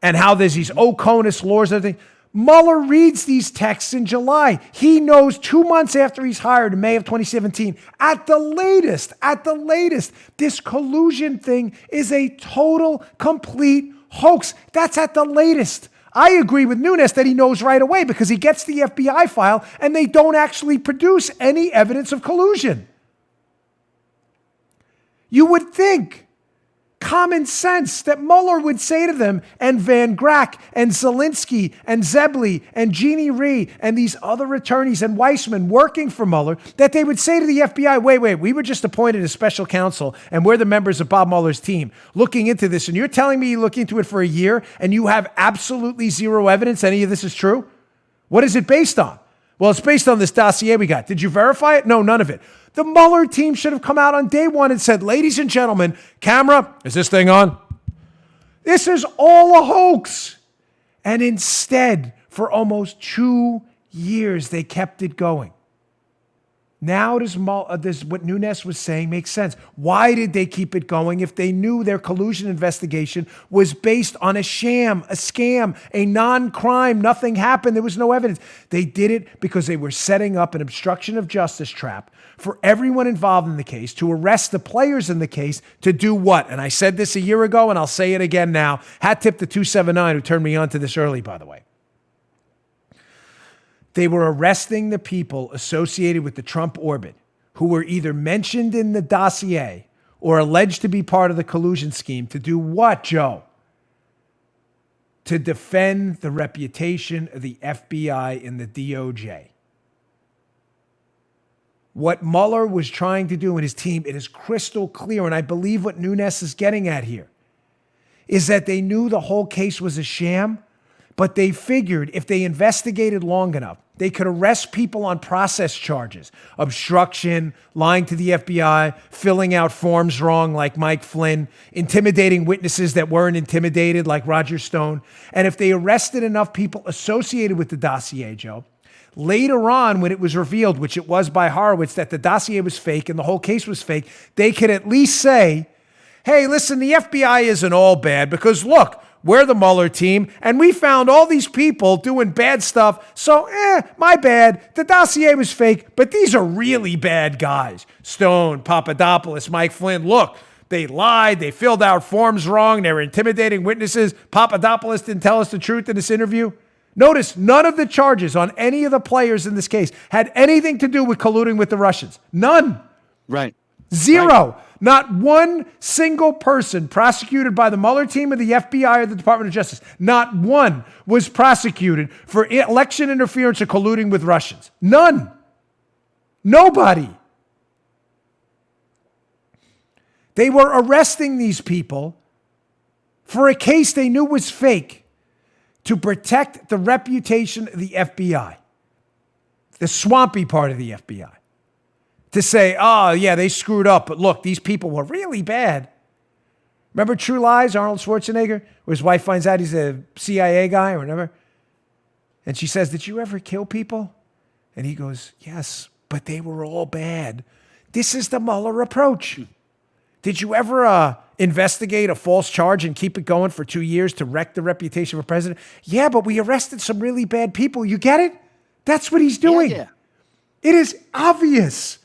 and how there's these Oconus laws and everything. Mueller reads these texts in July. He knows 2 months after he's hired in May of 2017, at the latest, this collusion thing is a total, complete hoax. That's at the latest. I agree with Nunes that he knows right away because he gets the FBI file and they don't actually produce any evidence of collusion. You would think, common sense, that Mueller would say to them, and Van Grack, and Zelensky, and Zebly, and Jeannie Rhee, and these other attorneys, and Weissman working for Mueller, that they would say to the FBI, wait, we were just appointed as special counsel, and we're the members of Bob Mueller's team looking into this, and you're telling me you look into it for a year, and you have absolutely zero evidence any of this is true? What is it based on? Well, it's based on this dossier we got. Did you verify it? No, none of it. The Mueller team should have come out on day one and said, ladies and gentlemen, camera, is this thing on? This is all a hoax. And instead, for almost 2 years, they kept it going. Now does what Nunes was saying makes sense. Why did they keep it going if they knew their collusion investigation was based on a sham, a scam, a non-crime, nothing happened, there was no evidence? They did it because they were setting up an obstruction of justice trap for everyone involved in the case to arrest the players in the case to do what? And I said this a year ago and I'll say it again now. Hat tip to 279 who turned me on to this early, by the way. They were arresting the people associated with the Trump orbit who were either mentioned in the dossier or alleged to be part of the collusion scheme to do what, Joe? To defend the reputation of the FBI and the DOJ. What Mueller was trying to do in his team, it is crystal clear, and I believe what Nunes is getting at here, is that they knew the whole case was a sham, but they figured if they investigated long enough, they could arrest people on process charges, obstruction, lying to the FBI, filling out forms wrong like Mike Flynn, intimidating witnesses that weren't intimidated like Roger Stone. And if they arrested enough people associated with the dossier, Joe, later on when it was revealed, which it was by Horowitz, that the dossier was fake and the whole case was fake, they could at least say, hey, listen, the FBI isn't all bad because look, we're the Mueller team, and we found all these people doing bad stuff, so my bad. The dossier was fake, but these are really bad guys. Stone, Papadopoulos, Mike Flynn, look, they lied, they filled out forms wrong, they were intimidating witnesses. Papadopoulos didn't tell us the truth in this interview. Notice, none of the charges on any of the players in this case had anything to do with colluding with the Russians. None. Right. Zero. Right. Not one single person prosecuted by the Mueller team or the FBI or the Department of Justice, not one was prosecuted for election interference or colluding with Russians. None. Nobody. They were arresting these people for a case they knew was fake to protect the reputation of the FBI, the swampy part of the FBI. To say, oh, yeah, they screwed up, but look, these people were really bad. Remember True Lies, Arnold Schwarzenegger, where his wife finds out he's a CIA guy or whatever? And she says, did you ever kill people? And he goes, yes, but they were all bad. This is the Mueller approach. Did you ever investigate a false charge and keep it going for 2 years to wreck the reputation of a president? Yeah, but we arrested some really bad people. You get it? That's what he's doing. Yeah. It is obvious.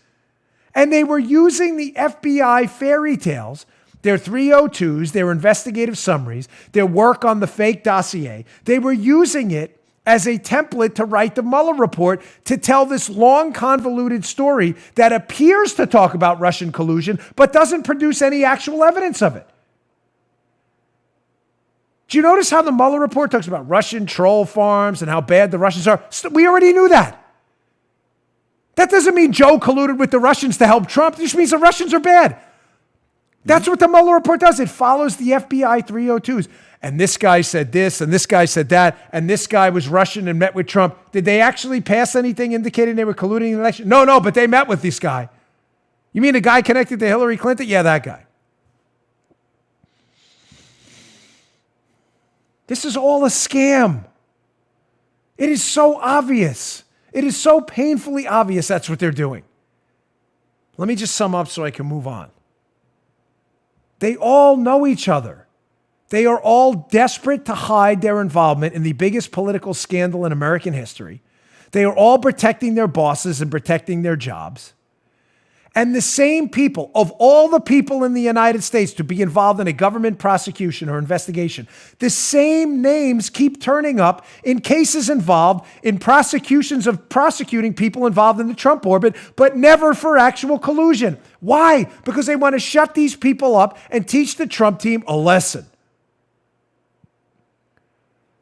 And they were using the FBI fairy tales, their 302s, their investigative summaries, their work on the fake dossier. They were using it as a template to write the Mueller report to tell this long, convoluted story that appears to talk about Russian collusion, but doesn't produce any actual evidence of it. Do you notice how the Mueller report talks about Russian troll farms and how bad the Russians are? We already knew that. That doesn't mean Joe colluded with the Russians to help Trump. It just means the Russians are bad. That's what the Mueller report does. It follows the FBI 302s. And this guy said this, and this guy said that, and this guy was Russian and met with Trump. Did they actually pass anything indicating they were colluding in the election? No, but they met with this guy. You mean the guy connected to Hillary Clinton? Yeah, that guy. This is all a scam. It is so obvious. It is so painfully obvious that's what they're doing. Let me just sum up so I can move on. They all know each other. They are all desperate to hide their involvement in the biggest political scandal in American history. They are all protecting their bosses and protecting their jobs. And the same people, of all the people in the United States to be involved in a government prosecution or investigation, the same names keep turning up in cases involved in prosecutions of prosecuting people involved in the Trump orbit, but never for actual collusion. Why? Because they want to shut these people up and teach the Trump team a lesson.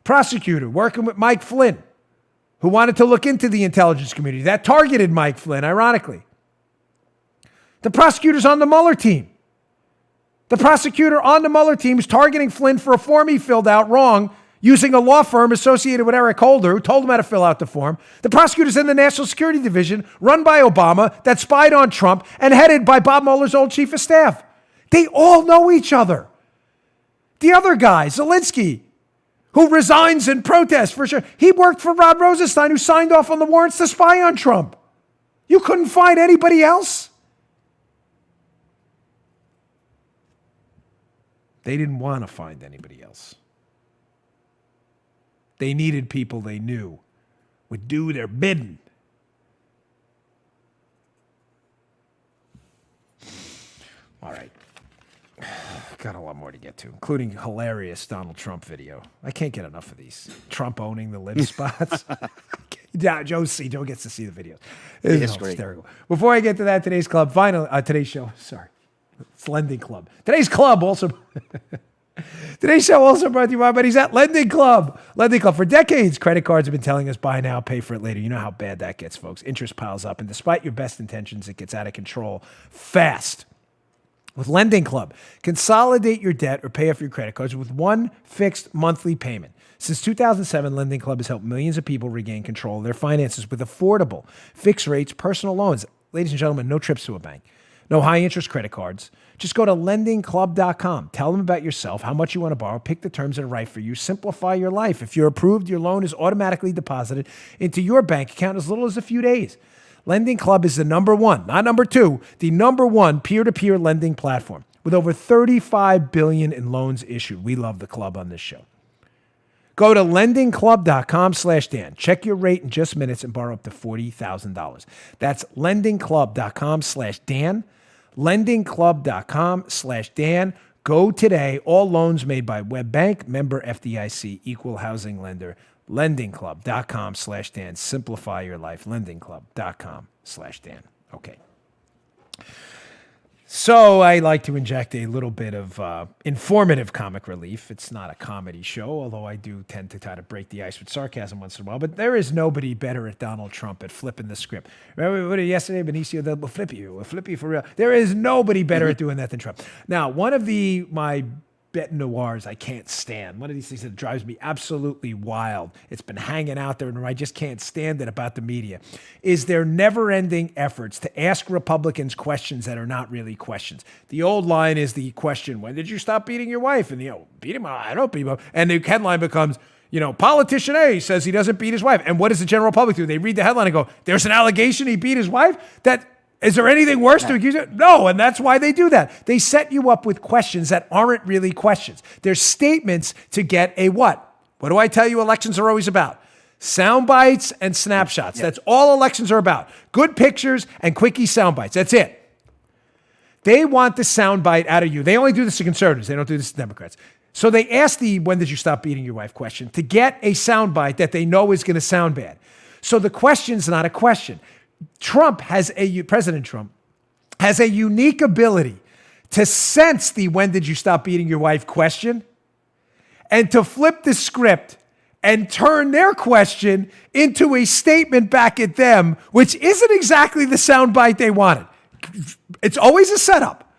Prosecutor working with Mike Flynn, who wanted to look into the intelligence community. That targeted Mike Flynn, ironically. The prosecutor's on the Mueller team. The prosecutor on the Mueller team is targeting Flynn for a form he filled out wrong using a law firm associated with Eric Holder, who told him how to fill out the form. The prosecutor's in the National Security Division, run by Obama, that spied on Trump, and headed by Bob Mueller's old chief of staff. They all know each other. The other guy, Zelensky, who resigns in protest for sure, he worked for Rod Rosenstein, who signed off on the warrants to spy on Trump. You couldn't find anybody else? They didn't want to find anybody else. They needed people they knew would do their bidding. All right. Got a lot more to get to, including hilarious Donald Trump video. I can't get enough of these. Trump owning the live spots. Yeah, Joe gets to see the videos. It's hysterical. Before I get to that, today's show, sorry. It's Lending Club. Today's show also brought to you by my buddies at Lending Club. Lending Club. For decades, credit cards have been telling us buy now, pay for it later. You know how bad that gets, folks. Interest piles up, and despite your best intentions, it gets out of control fast. With Lending Club, consolidate your debt or pay off your credit cards with one fixed monthly payment. Since 2007, Lending Club has helped millions of people regain control of their finances with affordable, fixed rates, personal loans. Ladies and gentlemen, no trips to a bank. No high-interest credit cards. Just go to lendingclub.com. Tell them about yourself, how much you want to borrow, pick the terms that are right for you, simplify your life. If you're approved, your loan is automatically deposited into your bank account as little as a few days. Lending Club is the number one, not number two, the number one peer-to-peer lending platform with over $35 billion in loans issued. We love the club on this show. Go to lendingclub.com/Dan. Check your rate in just minutes and borrow up to $40,000. That's lendingclub.com/Dan. lendingclub.com/Dan. Go today. All loans made by WebBank, member FDIC, equal housing lender. lendingclub.com/Dan. Simplify your life. lendingclub.com/Dan. Okay. So I like to inject a little bit of informative comic relief. It's not a comedy show, although I do tend to try to break the ice with sarcasm once in a while. But there is nobody better at Donald Trump at flipping the script. Remember yesterday, Benicio, we'll flip you for real. There is nobody better at doing that than Trump. Now, one of my bête noirs I can't stand. One of these things that drives me absolutely wild. It's been hanging out there, and I just can't stand it about the media, is their never-ending efforts to ask Republicans questions that are not really questions. The old line is the question, when did you stop beating your wife? And beat him? I don't beat him. And the headline becomes, politician A says he doesn't beat his wife. And what does the general public do? They read the headline and go, there's an allegation he beat his wife? Is there anything worse to accuse it? No, and that's why they do that. They set you up with questions that aren't really questions. They're statements to get a what? What do I tell you elections are always about? Sound bites and snapshots. That's all elections are about. Good pictures and quickie sound bites. That's it. They want the sound bite out of you. They only do this to conservatives. They don't do this to Democrats. So they ask the when did you stop beating your wife question to get a sound bite that they know is going to sound bad. So the question's not a question. President Trump has a unique ability to sense the when did you stop beating your wife question and to flip the script and turn their question into a statement back at them, which isn't exactly the soundbite they wanted. It's always a setup,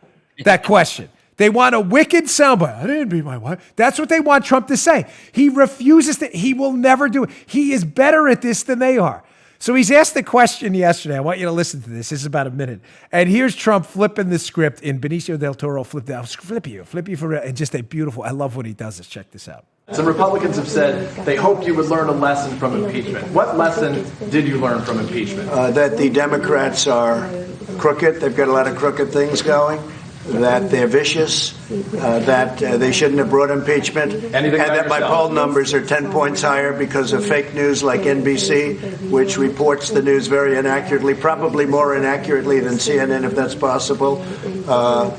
that question. They want a wicked soundbite. I didn't beat my wife. That's what they want Trump to say. He refuses to. He will never do it. He is better at this than they are. So he's asked the question yesterday. I want you to listen to this. This is about a minute. And here's Trump flipping the script in Benicio del Toro. Flip you for real. And just a beautiful, I love when he does this. Check this out. Some Republicans have said they hoped you would learn a lesson from impeachment. What lesson did you learn from impeachment? That the Democrats are crooked. They've got a lot of crooked things going. That they're vicious, that they shouldn't have brought impeachment, and that my poll numbers are 10 points higher because of fake news like NBC, which reports the news very inaccurately, probably more inaccurately than CNN, if that's possible,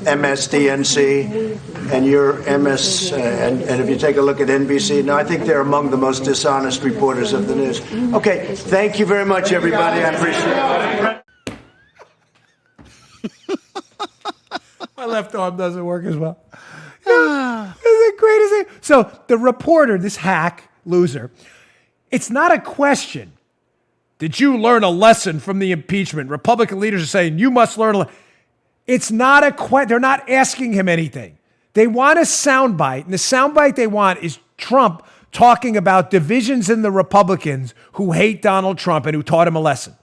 MSDNC, and your MS, and if you take a look at NBC, no, I think they're among the most dishonest reporters of the news. Okay, thank you very much, everybody. I appreciate it. My left arm doesn't work as well. Isn't it great? Isn't it? So the reporter, this hack loser, it's not a question. Did you learn a lesson from the impeachment? Republican leaders are saying you must learn a lesson. It's not a question. They're not asking him anything. They want a soundbite, and the soundbite they want is Trump talking about divisions in the Republicans who hate Donald Trump and who taught him a lesson.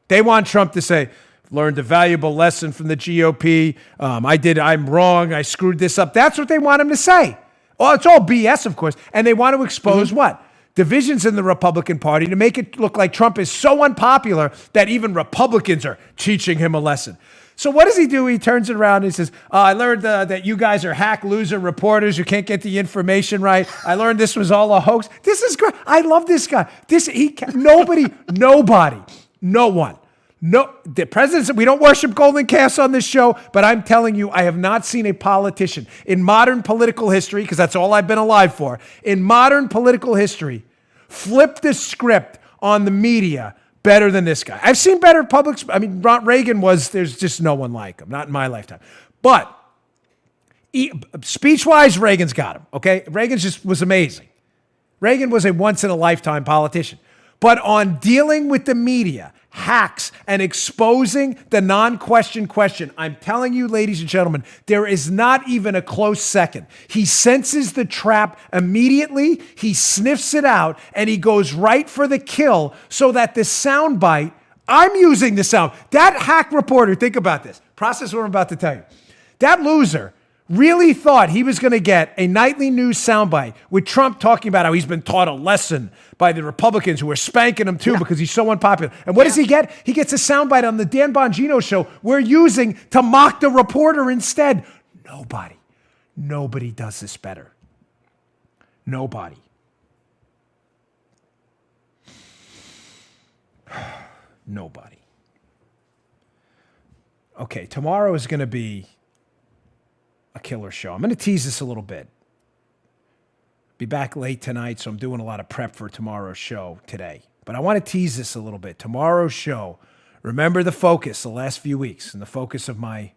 They want Trump to say, learned a valuable lesson from the GOP. I'm wrong. I screwed this up. That's what they want him to say. Oh, it's all BS, of course. And they want to expose what? Divisions in the Republican Party to make it look like Trump is so unpopular that even Republicans are teaching him a lesson. So what does he do? He turns it around and he says, I learned that you guys are hack loser reporters who can't get the information right. I learned this was all a hoax. This is great. I love this guy. No, the president said we don't worship golden calves on this show, but I'm telling you, I have not seen a politician in modern political history, because that's all I've been alive for, in modern political history, flip the script on the media better than this guy. I've seen better public, Reagan there's just no one like him, not in my lifetime. But speech-wise, Reagan's got him, okay? Reagan just was amazing. Reagan was a once-in-a-lifetime politician. But on dealing with the media, hacks, and exposing the non-question question, I'm telling you, ladies and gentlemen, there is not even a close second. He senses the trap immediately, he sniffs it out, and he goes right for the kill so that the soundbite, I'm using the sound. That hack reporter, think about this. Process what I'm about to tell you. That loser really thought he was going to get a nightly news soundbite with Trump talking about how he's been taught a lesson by the Republicans who are spanking him too because he's so unpopular. And what does he get? He gets a soundbite on the Dan Bongino show we're using to mock the reporter instead. Nobody does this better. Nobody. Nobody. Okay, tomorrow is going to be a killer show. I'm going to tease this a little bit. Be back late tonight, so I'm doing a lot of prep for tomorrow's show today. But I want to tease this a little bit. Tomorrow's show, remember the focus the last few weeks and the focus of my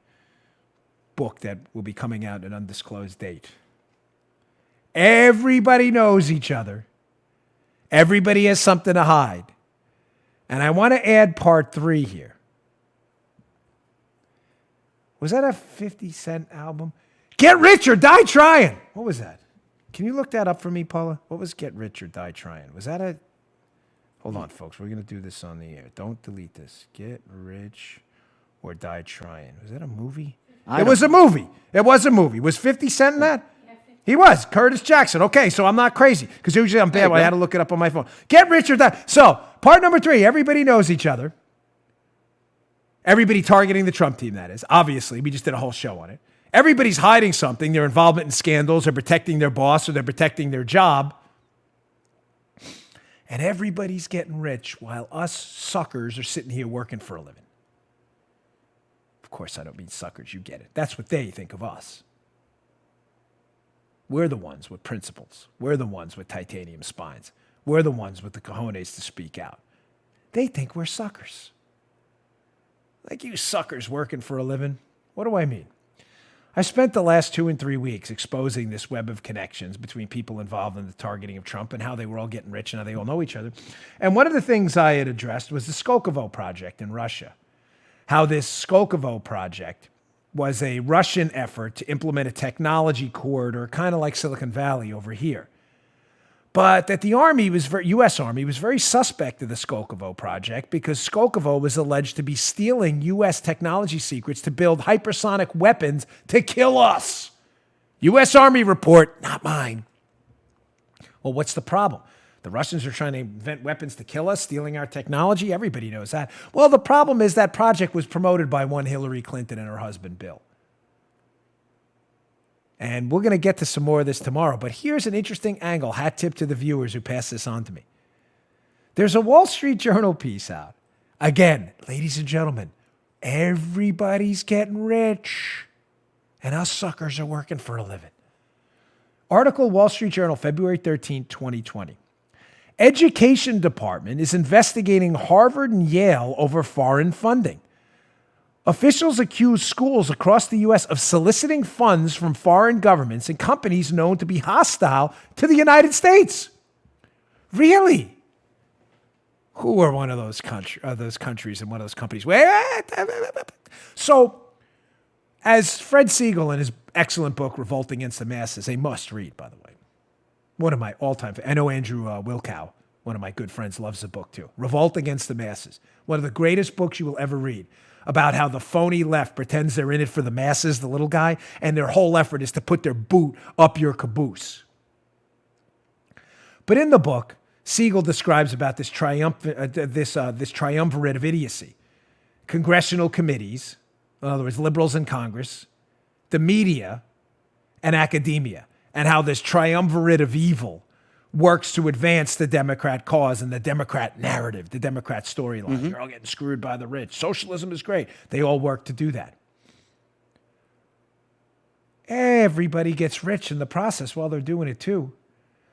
book that will be coming out at an undisclosed date. Everybody knows each other. Everybody has something to hide. And I want to add part 3 here. Was that a 50 Cent album? Get Rich or Die Trying. What was that? Can you look that up for me, Paula? What was Get Rich or Die Trying? Was that a... Hold on, folks. We're going to do this on the air. Don't delete this. Get Rich or Die Trying. Was that a movie? It was a movie. It was a movie. Was 50 Cent in that? He was. Curtis Jackson. Okay, so I'm not crazy. Because usually I'm bad. I had to look it up on my phone. Get Rich or Die. So, part number 3. Everybody knows each other. Everybody targeting the Trump team, that is. Obviously, we just did a whole show on it. Everybody's hiding something, their involvement in scandals, or protecting their boss, or they're protecting their job. And everybody's getting rich while us suckers are sitting here working for a living. Of course, I don't mean suckers, you get it. That's what they think of us. We're the ones with principles. We're the ones with titanium spines. We're the ones with the cojones to speak out. They think we're suckers. Like you suckers working for a living. What do I mean? I spent the last 2 and 3 weeks exposing this web of connections between people involved in the targeting of Trump and how they were all getting rich and how they all know each other. And one of the things I had addressed was the Skolkovo project in Russia. How this Skolkovo project was a Russian effort to implement a technology corridor, kind of like Silicon Valley over here. But that the U.S. Army was very suspect of the Skolkovo project because Skolkovo was alleged to be stealing U.S. technology secrets to build hypersonic weapons to kill us. U.S. Army report, not mine. Well, what's the problem? The Russians are trying to invent weapons to kill us, stealing our technology. Everybody knows that. Well, the problem is that project was promoted by one Hillary Clinton and her husband, Bill. And we're going to get to some more of this tomorrow. But here's an interesting angle. Hat tip to the viewers who pass this on to me. There's a Wall Street Journal piece out. Again, ladies and gentlemen, everybody's getting rich. And us suckers are working for a living. Article, Wall Street Journal, February 13, 2020. Education Department is investigating Harvard and Yale over foreign funding. Officials accuse schools across the U.S. of soliciting funds from foreign governments and companies known to be hostile to the United States. Really? Who are one of those countries and one of those companies? So, as Fred Siegel in his excellent book, Revolt Against the Masses, a must read, by the way. One of my all-time, I know Andrew Wilkow, one of my good friends, loves the book too. Revolt Against the Masses. One of the greatest books you will ever read about how the phony left pretends they're in it for the masses, the little guy, and their whole effort is to put their boot up your caboose. But in the book, Siegel describes about this triumvirate of idiocy. Congressional committees, in other words, liberals in Congress, the media, and academia, and how this triumvirate of evil works to advance the Democrat cause and the Democrat narrative, the Democrat storyline. You're all getting screwed by the rich. Socialism is great. They all work to do that. Everybody gets rich in the process while they're doing it too.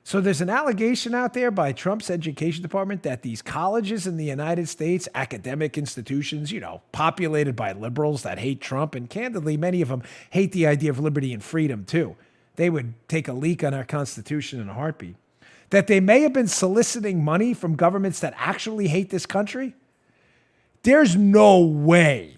So there's an allegation out there by Trump's education department that these colleges in the United States, academic institutions, populated by liberals that hate Trump, and candidly, many of them hate the idea of liberty and freedom too. They would take a leak on our Constitution in a heartbeat. That they may have been soliciting money from governments that actually hate this country? There's no way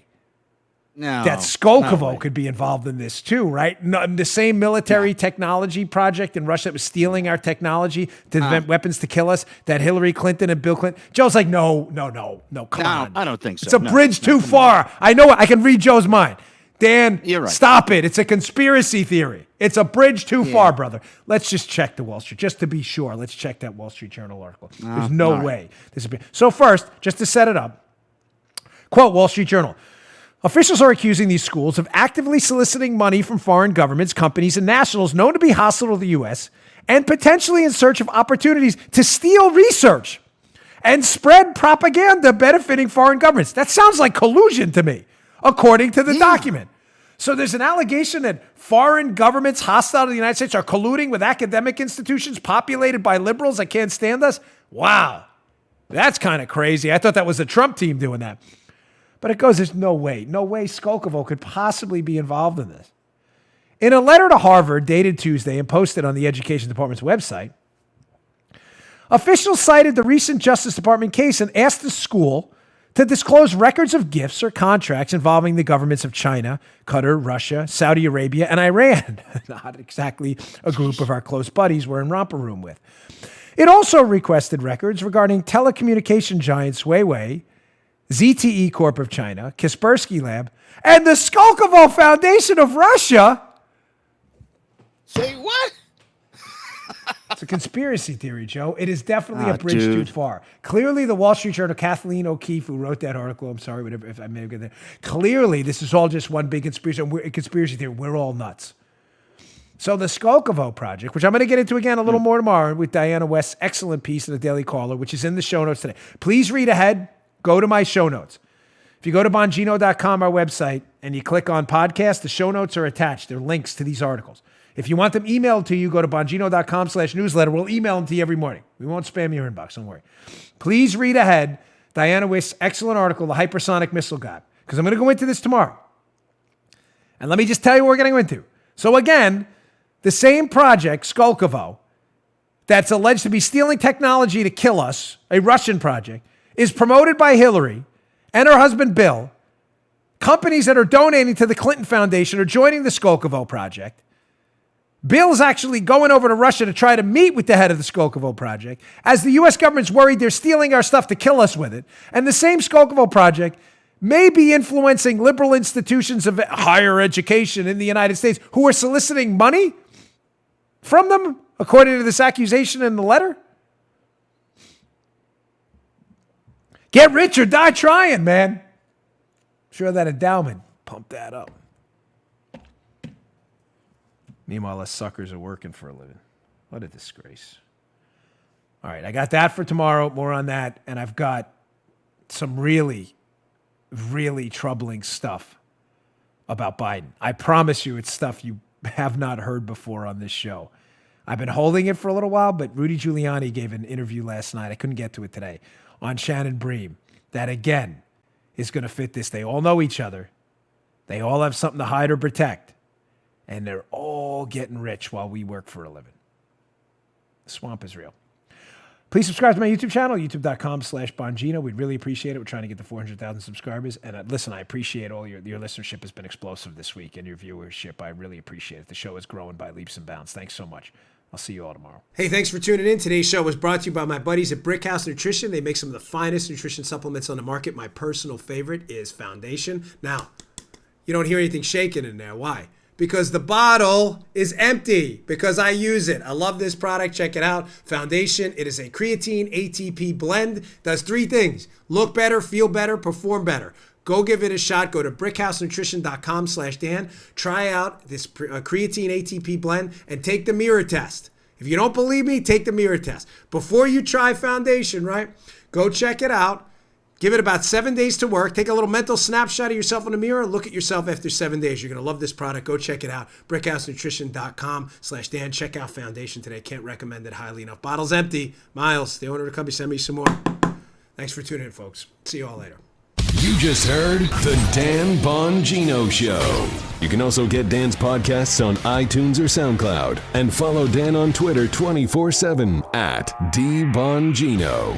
that Skolkovo could be involved in this too, right? The same military technology project in Russia that was stealing our technology to invent weapons to kill us, that Hillary Clinton and Bill Clinton. Joe's like, no, come on. I don't think so. It's a bridge too far. I know it. I can read Joe's mind. Dan, you're right. Stop it. It's a conspiracy theory. It's a bridge too far, brother. Let's just check the Wall Street, just to be sure. Let's check that Wall Street Journal article. There's no way. So first, just to set it up, quote, Wall Street Journal. Officials are accusing these schools of actively soliciting money from foreign governments, companies, and nationals known to be hostile to the U.S. and potentially in search of opportunities to steal research and spread propaganda benefiting foreign governments. That sounds like collusion to me, according to the document. So there's an allegation that foreign governments hostile to the United States are colluding with academic institutions populated by liberals that can't stand us? Wow. That's kind of crazy. I thought that was the Trump team doing that. But it goes, there's no way Skolkovo could possibly be involved in this. In a letter to Harvard dated Tuesday and posted on the Education Department's website, officials cited the recent Justice Department case and asked the school to disclose records of gifts or contracts involving the governments of China, Qatar, Russia, Saudi Arabia, and Iran. Not exactly a group of our close buddies we're in romper room with. It also requested records regarding telecommunication giants Huawei, ZTE Corp of China, Kaspersky Lab, and the Skolkovo Foundation of Russia. Say what? It's a conspiracy theory, Joe. It is definitely a bridge too far. Clearly, the Wall Street Journal, Kathleen O'Keefe, who wrote that article, I'm sorry, whatever, if I may have got there. Clearly, this is all just one big conspiracy theory. We're all nuts. So the Skolkovo project, which I'm going to get into again a little more tomorrow with Diana West's excellent piece in the Daily Caller, which is in the show notes today. Please read ahead. Go to my show notes. If you go to Bongino.com, our website, and you click on podcast, the show notes are attached. They're links to these articles. If you want them emailed to you, go to Bongino.com/newsletter. We'll email them to you every morning. We won't spam your inbox, don't worry. Please read ahead Diana Wist's excellent article, The Hypersonic Missile God, because I'm going to go into this tomorrow. And let me just tell you what we're going to go into. So again, the same project, Skolkovo, that's alleged to be stealing technology to kill us, a Russian project, is promoted by Hillary and her husband Bill. Companies that are donating to the Clinton Foundation are joining the Skolkovo project. Bill's actually going over to Russia to try to meet with the head of the Skolkovo project, as the U.S. government's worried they're stealing our stuff to kill us with it. And the same Skolkovo project may be influencing liberal institutions of higher education in the United States who are soliciting money from them according to this accusation in the letter? Get rich or die trying, man. Sure, that endowment pumped that up. Meanwhile, us suckers are working for a living. What a disgrace. All right, I got that for tomorrow. More on that. And I've got some really, really troubling stuff about Biden. I promise you it's stuff you have not heard before on this show. I've been holding it for a little while, but Rudy Giuliani gave an interview last night. I couldn't get to it today. On Shannon Bream. That, again, is going to fit this. They all know each other. They all have something to hide or protect. And they're all getting rich while we work for a living. The swamp is real. Please subscribe to my YouTube channel, youtube.com/Bongino. We'd really appreciate it. We're trying to get to 400,000 subscribers. And listen, I appreciate all your listenership has been explosive this week and your viewership. I really appreciate it. The show is growing by leaps and bounds. Thanks so much. I'll see you all tomorrow. Hey, thanks for tuning in. Today's show was brought to you by my buddies at Brickhouse Nutrition. They make some of the finest nutrition supplements on the market. My personal favorite is Foundation. Now, you don't hear anything shaking in there. Why? Because the bottle is empty, because I use it. I love this product. Check it out. Foundation. It is a creatine ATP blend. Does 3 things. Look better, feel better, perform better. Go give it a shot. Go to brickhousenutrition.com/Dan. Try out this creatine ATP blend and take the mirror test. If you don't believe me, take the mirror test. Before you try Foundation, right? Go check it out. Give it about 7 days to work. Take a little mental snapshot of yourself in the mirror. Look at yourself after 7 days. You're going to love this product. Go check it out. brickhousenutrition.com/Dan. Check out Foundation today. Can't recommend it highly enough. Bottle's empty. Miles, the owner of the company, send me some more. Thanks for tuning in, folks. See you all later. You just heard The Dan Bongino Show. You can also get Dan's podcasts on iTunes or SoundCloud. And follow Dan on Twitter 24/7 @DBongino.